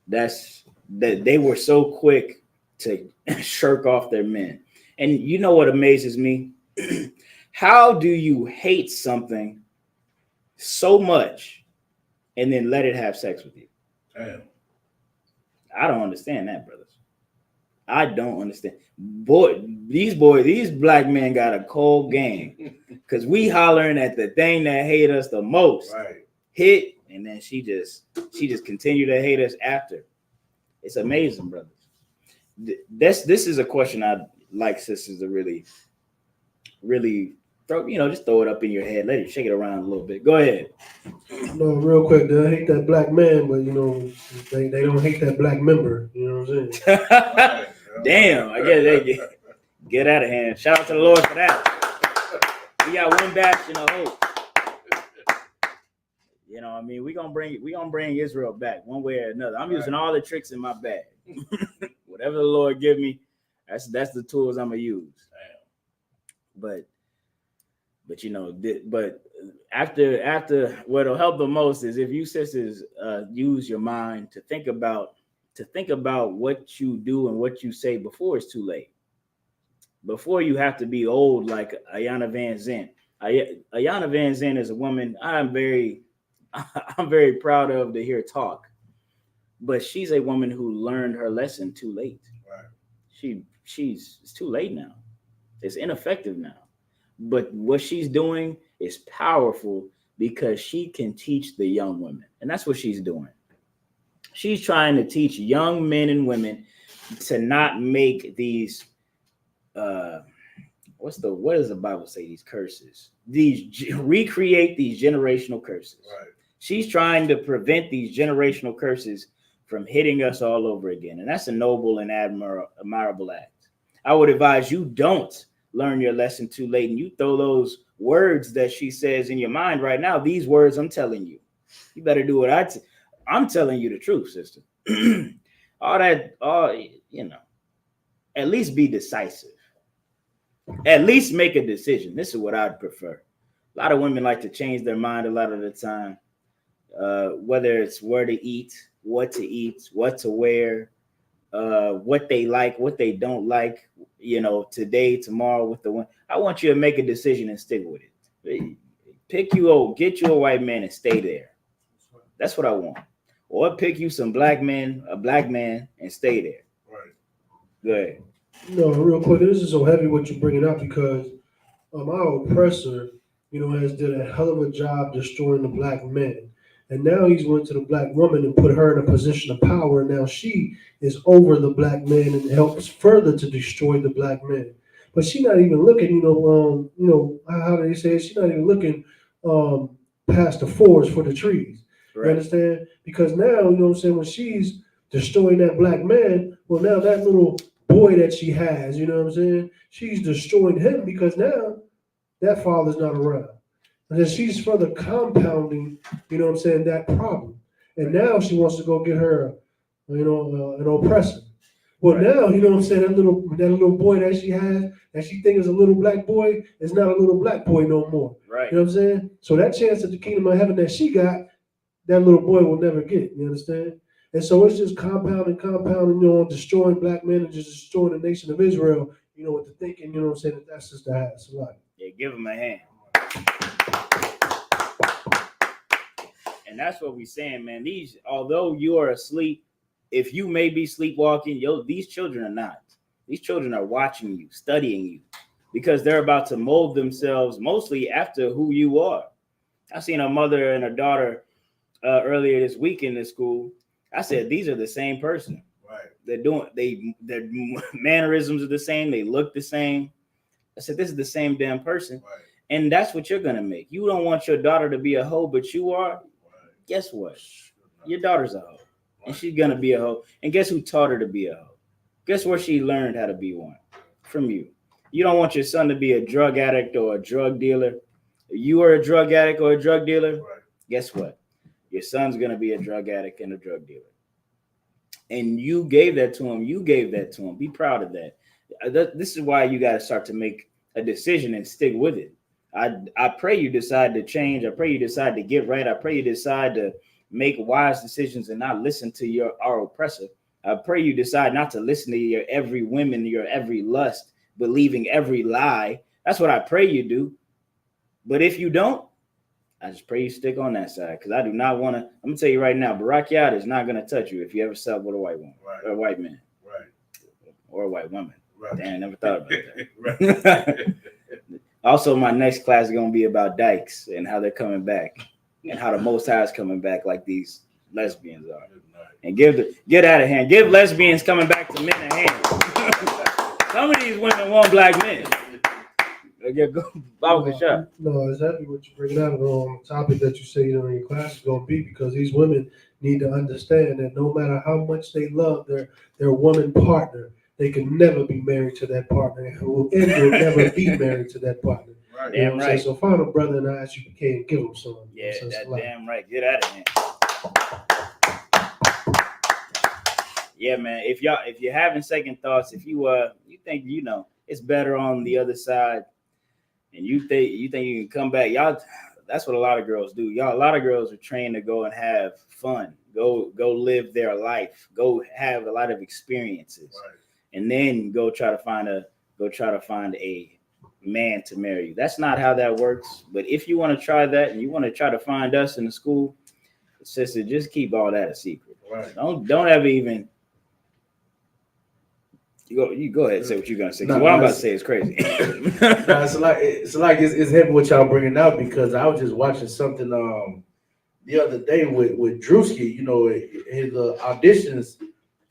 That's that they were so quick to shirk off their men. And you know what amazes me? How do you hate something so much and then let it have sex with you? Damn. I don't understand that, brothers. I don't understand. These black men got a cold game because we hollering at the thing that hate us the most. Right. Hit, and then she just continued to hate us after. It's amazing, brothers. This is a question I'd like sisters to really throw, just throw it up in your head. Let it shake it around a little bit. Go ahead. No, real quick, they hate that black man, but they don't hate that black member. You know what I'm saying? Damn, I guess they get out of hand. Shout out to the Lord for that. We got one bastion of hope. You know what I mean? We gonna bring Israel back one way or another. I'm using all the tricks in my bag. Whatever the Lord give me, that's the tools I'm gonna use. But after what'll help the most is if you sisters use your mind to think about what you do and what you say before it's too late. Before you have to be old like Ayanna Van Zandt. Ayanna Van Zandt is a woman I'm very proud of to hear talk. But she's a woman who learned her lesson too late. Right. It's too late now. It's ineffective now. But what she's doing is powerful because she can teach the young women. And that's what she's doing. She's trying to teach young men and women to not make these what does the Bible say? These curses. Recreate these generational curses. Right. She's trying to prevent these generational curses from hitting us all over again. And that's a noble and admirable act. I would advise you don't learn your lesson too late and you throw those words that she says in your mind right now. These words I'm telling you. You better do what I'm telling you the truth, sister. At least be decisive. At least make a decision. This is what I'd prefer. A lot of women like to change their mind a lot of the time. Whether it's where to eat, what to wear, what they like, what they don't like, today, tomorrow with the one. I want you to make a decision and stick with it. Get you a white man and stay there. That's what I want. Or pick you a black man and stay there. Right. Go ahead. No, real quick, this is so heavy what you're bringing up because our oppressor, has did a hell of a job destroying the black men. And now he's went to the black woman and put her in a position of power. Now she is over the black man and helps further to destroy the black men. But she's not even looking, how do they say it? She's not even looking past the forest for the trees. Right. You understand? Because now, when she's destroying that black man, well, now that little boy that she has, she's destroying him because now that father's not around. And then she's further compounding, that problem. And now she wants to go get her, an oppressor. Well, now, that little boy that she has, that she thinks is a little black boy, is not a little black boy no more. Right. You know what I'm saying? So that chance at the kingdom of heaven that she got, that little boy will never get. You understand? And so it's just compounding, destroying black men and just destroying the nation of Israel, with the thinking, that's just the house. Right. Yeah, give him a hand. And that's what we're saying, man. Although you are asleep, if you may be sleepwalking, these children are not. These children are watching you, studying you. because they're about to mold themselves mostly after who you are. I seen a mother and a daughter earlier this week in the school. I said, these are the same person. Right. Their mannerisms are the same. They look the same. I said, this is the same damn person. Right. And that's what you're going to make. You don't want your daughter to be a hoe, but you are. Right. Guess what? Your daughter's a hoe. Right. And she's going to be a hoe. And guess who taught her to be a hoe? Guess where she learned how to be one? From you. You don't want your son to be a drug addict or a drug dealer. If you are a drug addict or a drug dealer, right. Guess what? Your son's going to be a drug addict and a drug dealer. And you gave that to him. You gave that to him. Be proud of that. This is why you got to start to make a decision and stick with it. I pray you decide to change. I pray you decide to get right. I pray you decide to make wise decisions and not listen to our oppressor. I pray you decide not to listen to your every whim, your every lust, believing every lie. That's what I pray you do. But if you don't, I just pray you stick on that side, because I do not want to. I'm gonna tell you right now, Barack Yard is not gonna touch you if you ever slept with a white woman, right. Or a white man, right, or a white woman. Right. Damn, I never thought about that. Right. Also, my next class is gonna be about dykes and how they're coming back, and how the Most High is coming back, like these lesbians are. And get out of hand. Give lesbians coming back to men a hand. Some of these women want black men. No, exactly what you bring out on the topic that you say in your class is going to be, because these women need to understand that no matter how much they love their woman partner, they can never be married to that partner, and will never be married to that partner. Right. Damn right. So find a brother in the ISUPK and give him some. Yeah, that's damn right. Get out of here. Yeah, man. If you're having second thoughts, if you think it's better on the other side, and you think you can come back, y'all. That's what a lot of girls do. A lot of girls are trained to go and have fun, go live their life, go have a lot of experiences, right. And then go try to find a man to marry you. That's not how that works. But if you want to try that and you want to try to find us in the school, sister, just keep all that a secret. Right. Don't ever even. You go ahead and say what you're gonna say. What I'm about to say is crazy. It's heavy what y'all bringing out, because I was just watching something the other day with Drewski, his auditions,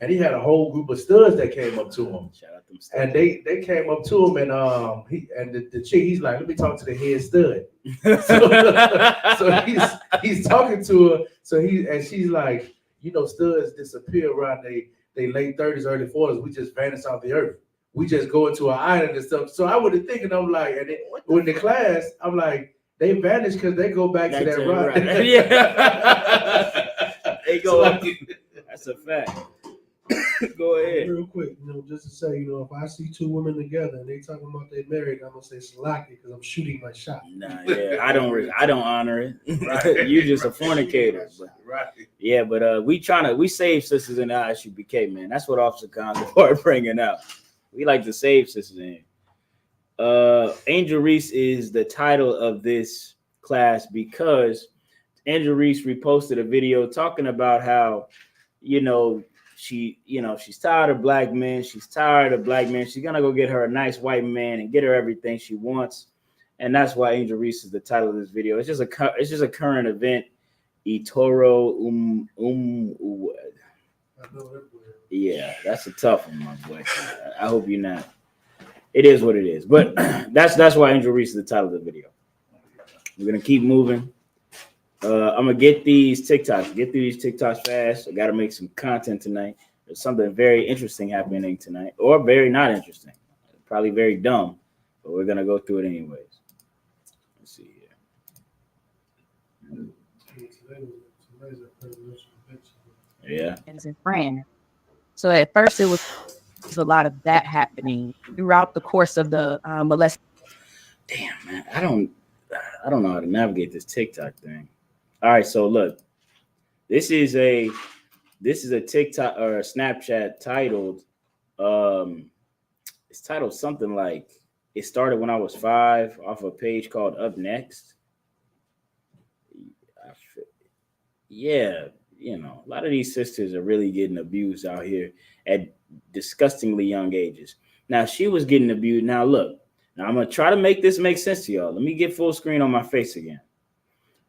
and he had a whole group of studs that came up to him. Shout out them studs. And they came up to him, and the chick, he's like, let me talk to the head stud. so he's talking to her. She's like, studs disappear around they late 30s, early 40s. We just vanish off the earth. We just go into an island and stuff. So I was thinking, I'm like, and with the class, I'm like, they vanish because they go back to that rock. Right. Yeah. They go. That's a fact. Go ahead. Real quick, just to say, if I see two women together and they talking about they married, I'm gonna say Salaki, because I'm shooting my shot. Nah, yeah, I don't honor it. Right. You just a fornicator. Right. Yeah, but we save sisters in the ISUPK, man. That's what Officer Khan's are bringing out. We like to save sisters in here. Angel Reese is the title of this class because Angel Reese reposted a video talking about how, she's tired of black men. She's tired of black men. She's gonna go get her a nice white man and get her everything she wants, and that's why Angel Reese is the title of this video. It's just a current event. Itoro Yeah, that's a tough one, my boy. I hope you're not. It is what it is, but that's why Angel Reese is the title of the video. We're gonna keep moving. I'm gonna get these TikToks fast. I gotta make some content tonight. There's something very interesting happening tonight, or very not interesting, probably very dumb, but we're gonna go through it anyways. Let's see here. Yeah. As a friend. So at first it was a lot of that happening throughout the course of the molestation. Damn, man, I don't know how to navigate this TikTok thing. All right, so look, this is a TikTok or a Snapchat titled, it's titled something like "It Started When I Was 5" off a page called Up Next. Yeah, a lot of these sisters are really getting abused out here at disgustingly young ages. Now she was getting abused. Now Now I'm gonna try to make this make sense to y'all. Let me get full screen on my face again.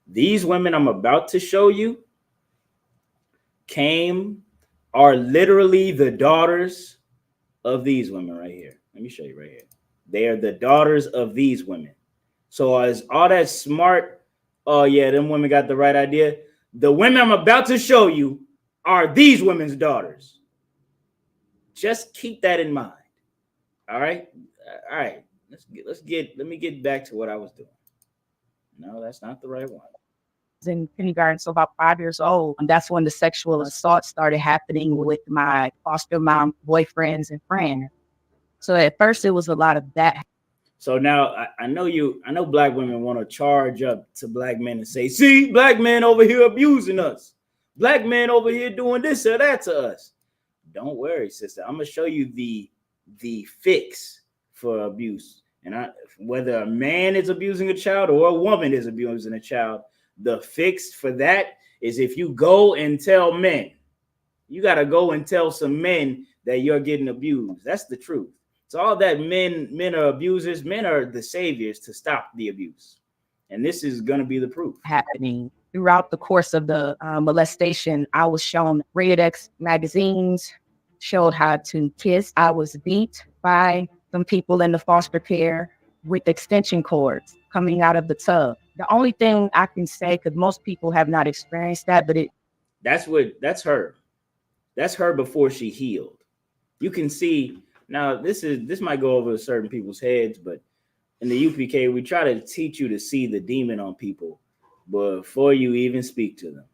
These women I'm about to show you are literally the daughters of these women right here. Let me show you right here. They are the daughters of these women. So as all that smart, oh yeah, them women got the right idea. The women I'm about to show you are these women's daughters. Just keep that in mind. All right. All right. Let me get back to what I was doing. No, that's not the right one. In kindergarten, so about 5 years old. And that's when the sexual assault started happening with my foster mom boyfriends and friends. So at first it was a lot of that. So now I know black women want to charge up to black men and say, see, black men over here abusing us. Black men over here doing this or that to us. Don't worry, sister. I'm gonna show you the fix for abuse. And whether a man is abusing a child or a woman is abusing a child, the fix for that is if you go and tell men. You got to go and tell some men that you're getting abused. That's the truth. So all that men are abusers, men are the saviors to stop the abuse. And this is going to be the proof. Happening throughout the course of the molestation. I was shown rated X magazines, showed how to kiss. I was beat by some people in the foster care with extension cords coming out of the tub. The only thing I can say, because most people have not experienced that, but that's her. That's her before she healed. You can see now. This might go over certain people's heads, but in the UPK, we try to teach you to see the demon on people before you even speak to them.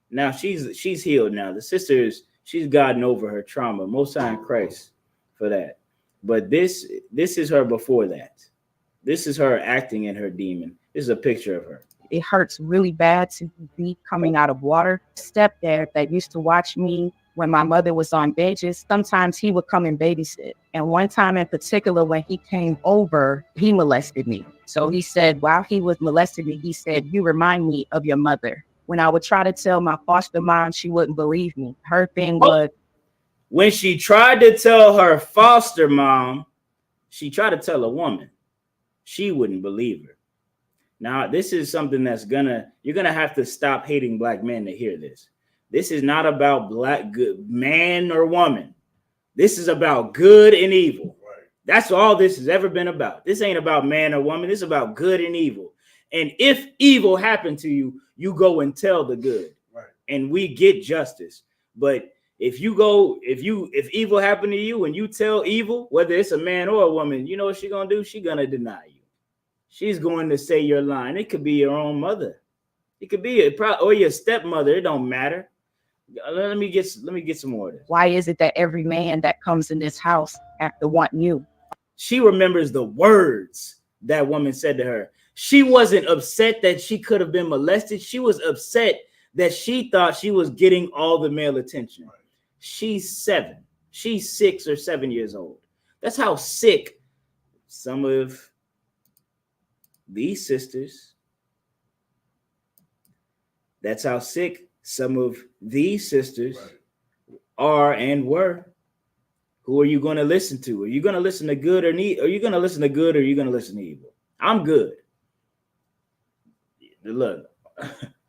Now she's healed. Now the sisters, she's gotten over her trauma. Most high in Christ for that. But this is her before that. This is her acting in her demon. This is a picture of her. It hurts really bad to be coming out of water. Stepdad that used to watch me when my mother was on benches, sometimes he would come and babysit. And one time in particular, when he came over, he molested me. So he said, while he was molesting me, he said, you remind me of your mother. When I would try to tell my foster mom, she wouldn't believe me. Her thing was, when she tried to tell her foster mom, she tried to tell a woman, she wouldn't believe her. Now, this is something you're gonna have to stop hating black men to hear this. This is not about black good man or woman. This is about good and evil. Right. That's all this has ever been about. This ain't about man or woman. This is about good and evil. And if evil happened to you, you go and tell the good. Right. And we get justice. But if evil happened to you and you tell evil, whether it's a man or a woman, you know what she's gonna do? She's gonna deny you. She's going to say you're lying. It could be your own mother. It could be or your stepmother. It don't matter. Let me get some more of this. Why is it that every man that comes in this house have to want you? She remembers the words that woman said to her. She wasn't upset that she could have been molested. She was upset that she thought she was getting all the male attention. Right. She's 7. She's 6 or 7 years old. That's how sick some of these sisters. That's how sick some of these sisters are and were. Who are you going to listen to? Are you going to listen to good or need? Are you going to listen to good or are you going to listen to evil? I'm good. Look,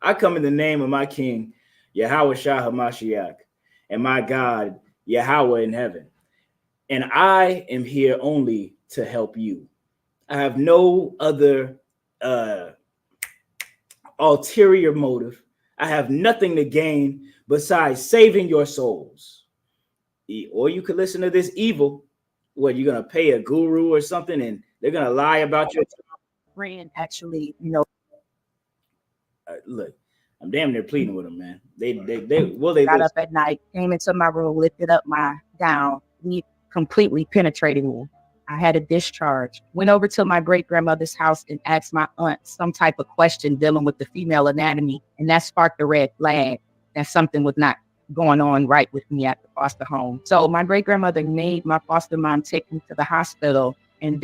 I come in the name of my King, Yahweh Shah HaMashiach, and my God, Yahweh in heaven. And I am here only to help you. I have no other ulterior motive. I have nothing to gain besides saving your souls. Or you could listen to this evil. What, you're going to pay a guru or something and they're going to lie about your friend? Actually, look, I'm damn near pleading with them, man. They got up at night, came into my room, lifted up my gown. He completely penetrated me. I had a discharge. Went over to my great grandmother's house and asked my aunt some type of question dealing with the female anatomy, and that sparked a red flag that something was not going on right with me at the foster home. So my great grandmother made my foster mom take me to the hospital, and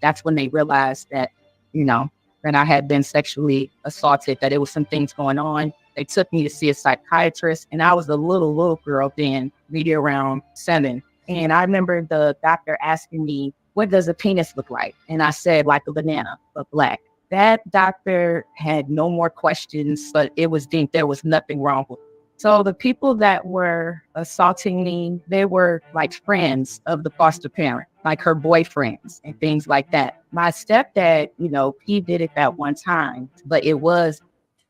that's when they realized that, that I had been sexually assaulted, that there was some things going on. They took me to see a psychiatrist, and I was a little girl then, maybe around 7. And I remember the doctor asking me, what does a penis look like? And I said, like a banana, but black. That doctor had no more questions, but it was deemed there was nothing wrong with it. So the people that were assaulting me, they were like friends of the foster parent, like her boyfriends and things like that. My stepdad, he did it that one time, but it was.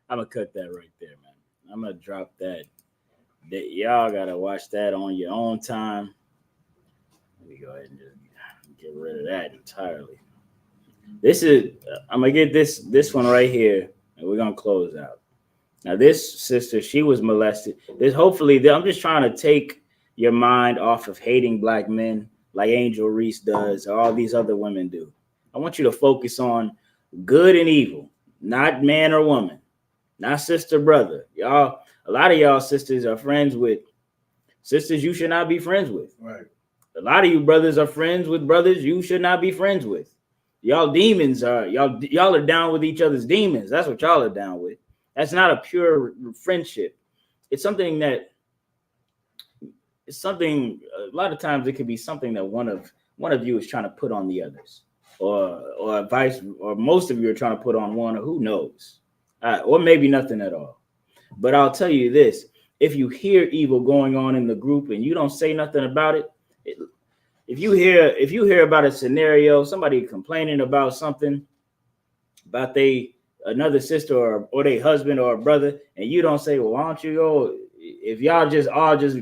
I'm gonna cut that right there, man. I'm gonna drop that. That y'all gotta watch that on your own time. Let me go ahead and just get rid of that entirely. This is I'm gonna get this one right here, and we're gonna close out. Now, this sister, she was molested. I'm just trying to take your mind off of hating black men like Angel Reese does, or all these other women do. I want you to focus on good and evil, not man or woman, not sister, brother. Y'all, a lot of y'all sisters are friends with sisters you should not be friends with. Right. A lot of you brothers are friends with brothers you should not be friends with. Y'all demons are y'all are down with each other's demons. That's what y'all are down with. That's not a pure friendship. It's something a lot of times it could be something that one of you is trying to put on the others, or most of you are trying to put on one, or who knows, or maybe nothing at all. But I'll tell you this: if you hear evil going on in the group and you don't say nothing about it, if you hear about a scenario, somebody complaining about something, about another sister or their husband or a brother, and you don't say, well, why don't you go? If y'all just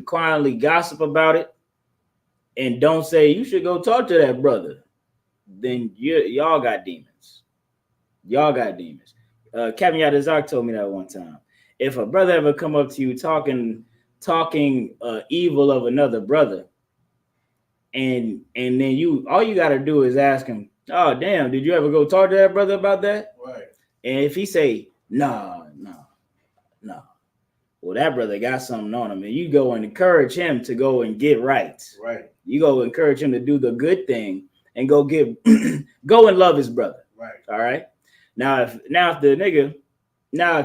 quietly gossip about it and don't say you should go talk to that brother, then y'all got demons. Y'all got demons. Captain Yadazak told me that one time. If a brother ever come up to you talking evil of another brother, and then all you got to do is ask him, oh damn, did you ever go talk to that brother about that? Right. And if he say, no, well, that brother got something on him, and you go and encourage him to go and get right. Right. You go encourage him to do the good thing and go and love his brother. Right. All right. Now, if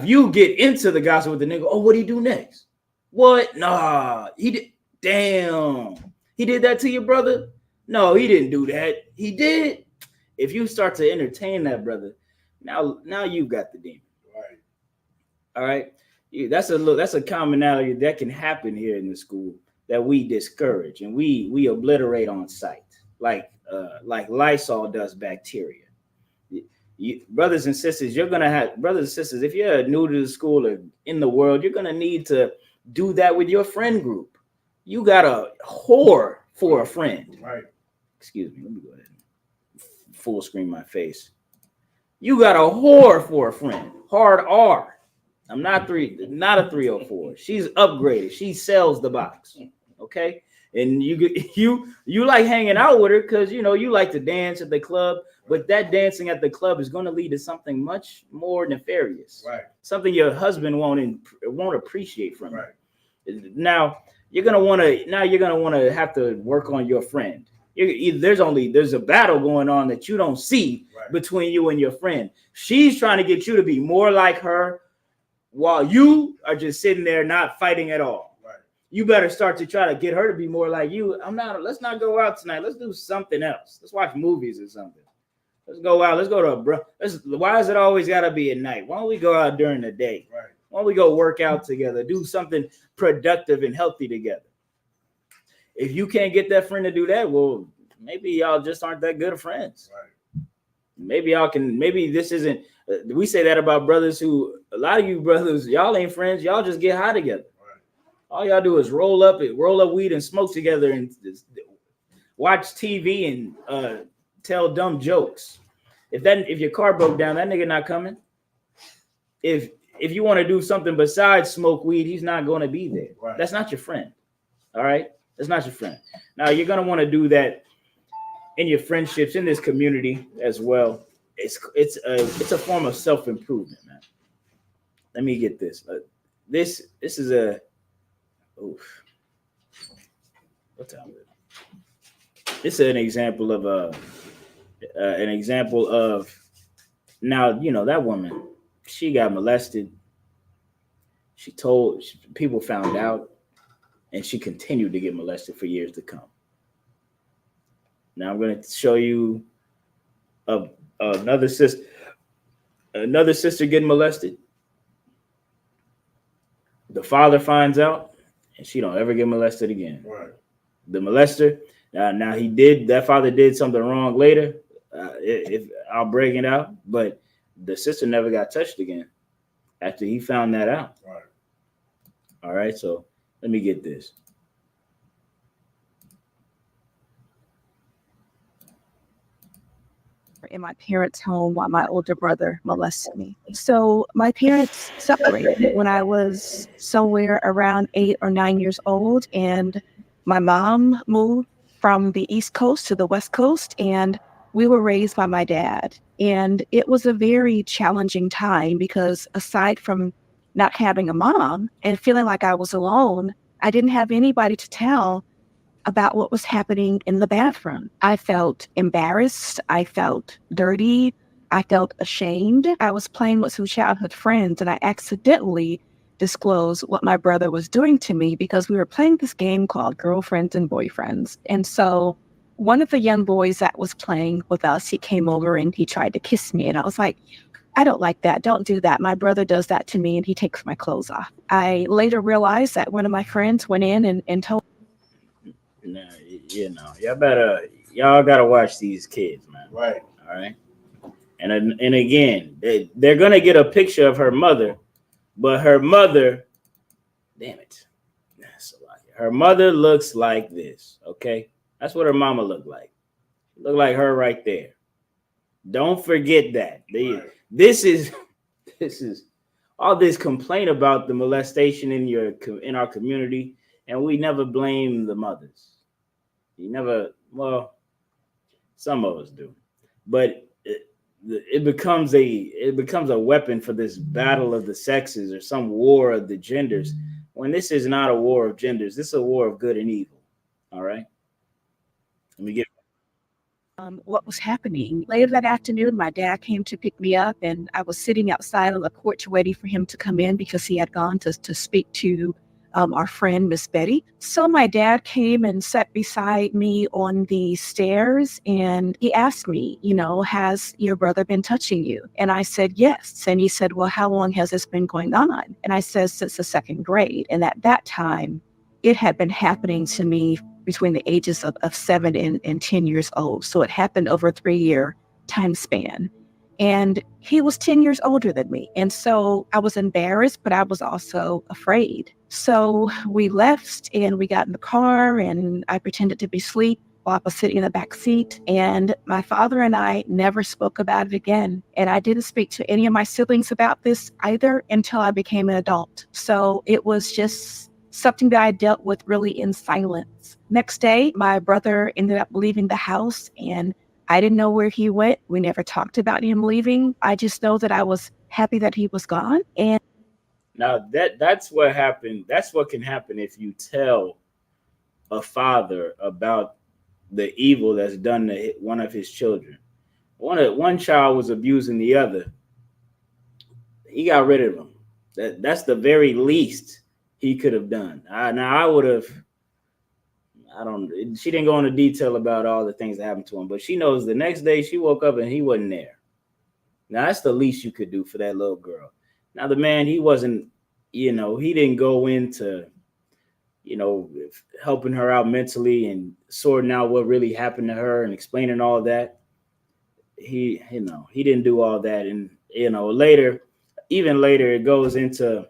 you get into the gossip with the nigga, oh, what'd he do next? What? Nah, he did. Damn, he did that to your brother? No, he didn't do that. He did. If you start to entertain that brother, now you've got the demon. Right. All right. That's a commonality that can happen here in the school that we discourage and we obliterate on sight, like Lysol does bacteria. Brothers and sisters, if you're new to the school or in the world, you're gonna need to do that with your friend group. You got a whore for a friend. Right. Excuse me. Let me go ahead and full screen my face. You got a whore for a friend. Hard R. I'm not a 304. She's upgraded. She sells the box. Okay. And you like hanging out with her because you like to dance at the club, but that dancing at the club is going to lead to something much more nefarious. Right. Something your husband won't appreciate from right. you. Now you're gonna want to have to work on your friend. There's a battle going on that you don't see between you and your friend. She's trying to get you to be more like her, while you are just sitting there not fighting at all. Right. You better start to try to get her to be more like you. Let's not go out tonight. Let's do something else. Let's watch movies or something. Let's go out. Let's go to why is it always got to be at night? Why don't we go out during the day? Right. Why don't we go work out together? Do something productive and healthy together. If you can't get that friend to do that, well, maybe y'all just aren't that good of friends. Right. Maybe this isn't. We say that about brothers a lot of you brothers, y'all ain't friends. Y'all just get high together. Right. All y'all do is roll up weed and smoke together and watch TV and tell dumb jokes. If your car broke down, that nigga not coming. If you want to do something besides smoke weed, he's not going to be there. Right. That's not your friend. All right. That's not your friend. Now you're going to want to do that in your friendships in this community as well. It's a form of self-improvement, man. Let me get this. This is a what time is it? This is an example of now, that woman, she got molested. People found out, and she continued to get molested for years to come. Now I'm going to show you a, another sister. Another sister getting molested. The father finds out, and she don't ever get molested again. Right. The molester. Now he did. That father did something wrong later. If I'll break it out, but the sister never got touched again after he found that out. Right. All right. So let me get this. In my parents' home while my older brother molested me. So my parents separated when I was somewhere around 8 or 9 years old, and my mom moved from the East Coast to the West Coast, and we were raised by my dad. And it was a very challenging time because aside from not having a mom and feeling like I was alone, I didn't have anybody to tell about what was happening in the bathroom. I felt embarrassed. I felt dirty. I felt ashamed. I was playing with some childhood friends and I accidentally disclosed what my brother was doing to me because we were playing this game called Girlfriends and Boyfriends. And so one of the young boys that was playing with us, he came over and he tried to kiss me. And I was like, I don't like that. Don't do that. My brother does that to me and he takes my clothes off. I later realized that one of my friends went in and told. Nah, y'all gotta watch these kids, man. Right. All right. And again, they're gonna get a picture of her mother, but her mother, damn it, her mother looks like this. Okay, that's what her mama looked like. Look like her right there. Don't forget that. Right. This is all this complaint about the molestation in our community, and we never blame the mothers. You never, well, some of us do, but it becomes a weapon for this battle of the sexes or some war of the genders. When this is not a war of genders, this is a war of good and evil. All right. Let me get. What was happening. Later that afternoon, my dad came to pick me up, and I was sitting outside on the porch waiting for him to come in because he had gone to speak to our friend, Miss Betty. So my dad came and sat beside me on the stairs, and he asked me, has your brother been touching you? And I said, yes. And he said, well, how long has this been going on? And I said, since the second grade. And at that time, it had been happening to me between the ages of 7 and 10 years old. So it happened over a 3-year time span. And he was 10 years older than me. And so I was embarrassed, but I was also afraid. So we left and we got in the car and I pretended to be asleep while I was sitting in the back seat. And my father and I never spoke about it again. And I didn't speak to any of my siblings about this either until I became an adult. So it was just something that I dealt with really in silence. Next day, my brother ended up leaving the house and I didn't know where he went. We never talked about him leaving. I just know that I was happy that he was gone. And Now that's what happened. That's what can happen if you tell a father about the evil that's done to one of his children. One child was abusing the other. He got rid of him. That's the very least he could have done. I would have. I don't. She didn't go into detail about all the things that happened to him, but she knows the next day she woke up and he wasn't there. Now that's the least you could do for that little girl. Now the man, he wasn't. He didn't go into, helping her out mentally and sorting out what really happened to her and explaining all that. He didn't do all that, and later, it goes into,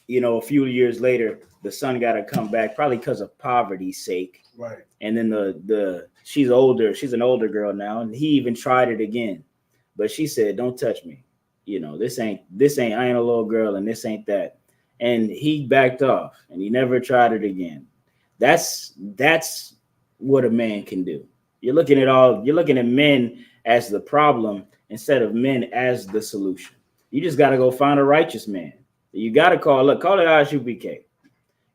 a few years later, the son got to come back probably because of poverty's sake. Right. And then she's older. She's an older girl now, and he even tried it again, but she said, "Don't touch me. This ain't. I ain't a little girl, and this ain't that." And he backed off, and he never tried it again. That's what a man can do. You're looking at men as the problem instead of men as the solution. You just got to go find a righteous man. You got to call it ISUPK.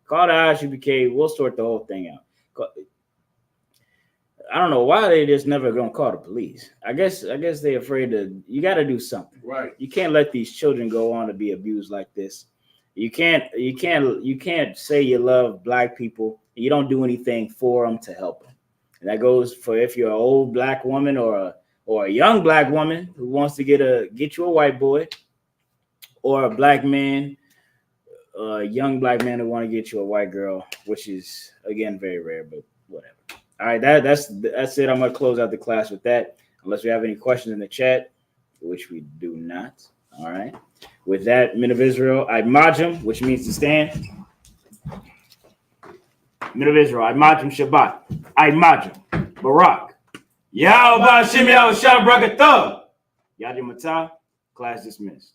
Call the ISUPK. We'll sort the whole thing out. I don't know why they just never gonna call the police. I guess they're afraid to. You got to do something. Right. You can't let these children go on to be abused like this. You can't say you love black people and you don't do anything for them to help them. And that goes for if you're an old black woman or a young black woman who wants to get you a white boy, or a black man, a young black man who want to get you a white girl, which is again very rare, but whatever. All right, that's it. I'm gonna close out the class with that, unless we have any questions in the chat, which we do not. All right. With that, men of Israel, I majum, which means to stand. Men of Israel, I majum Shabbat. I majum Barak. Yahweh Shem Yahweh Shah Brakatah. Yadi Matah. Class dismissed.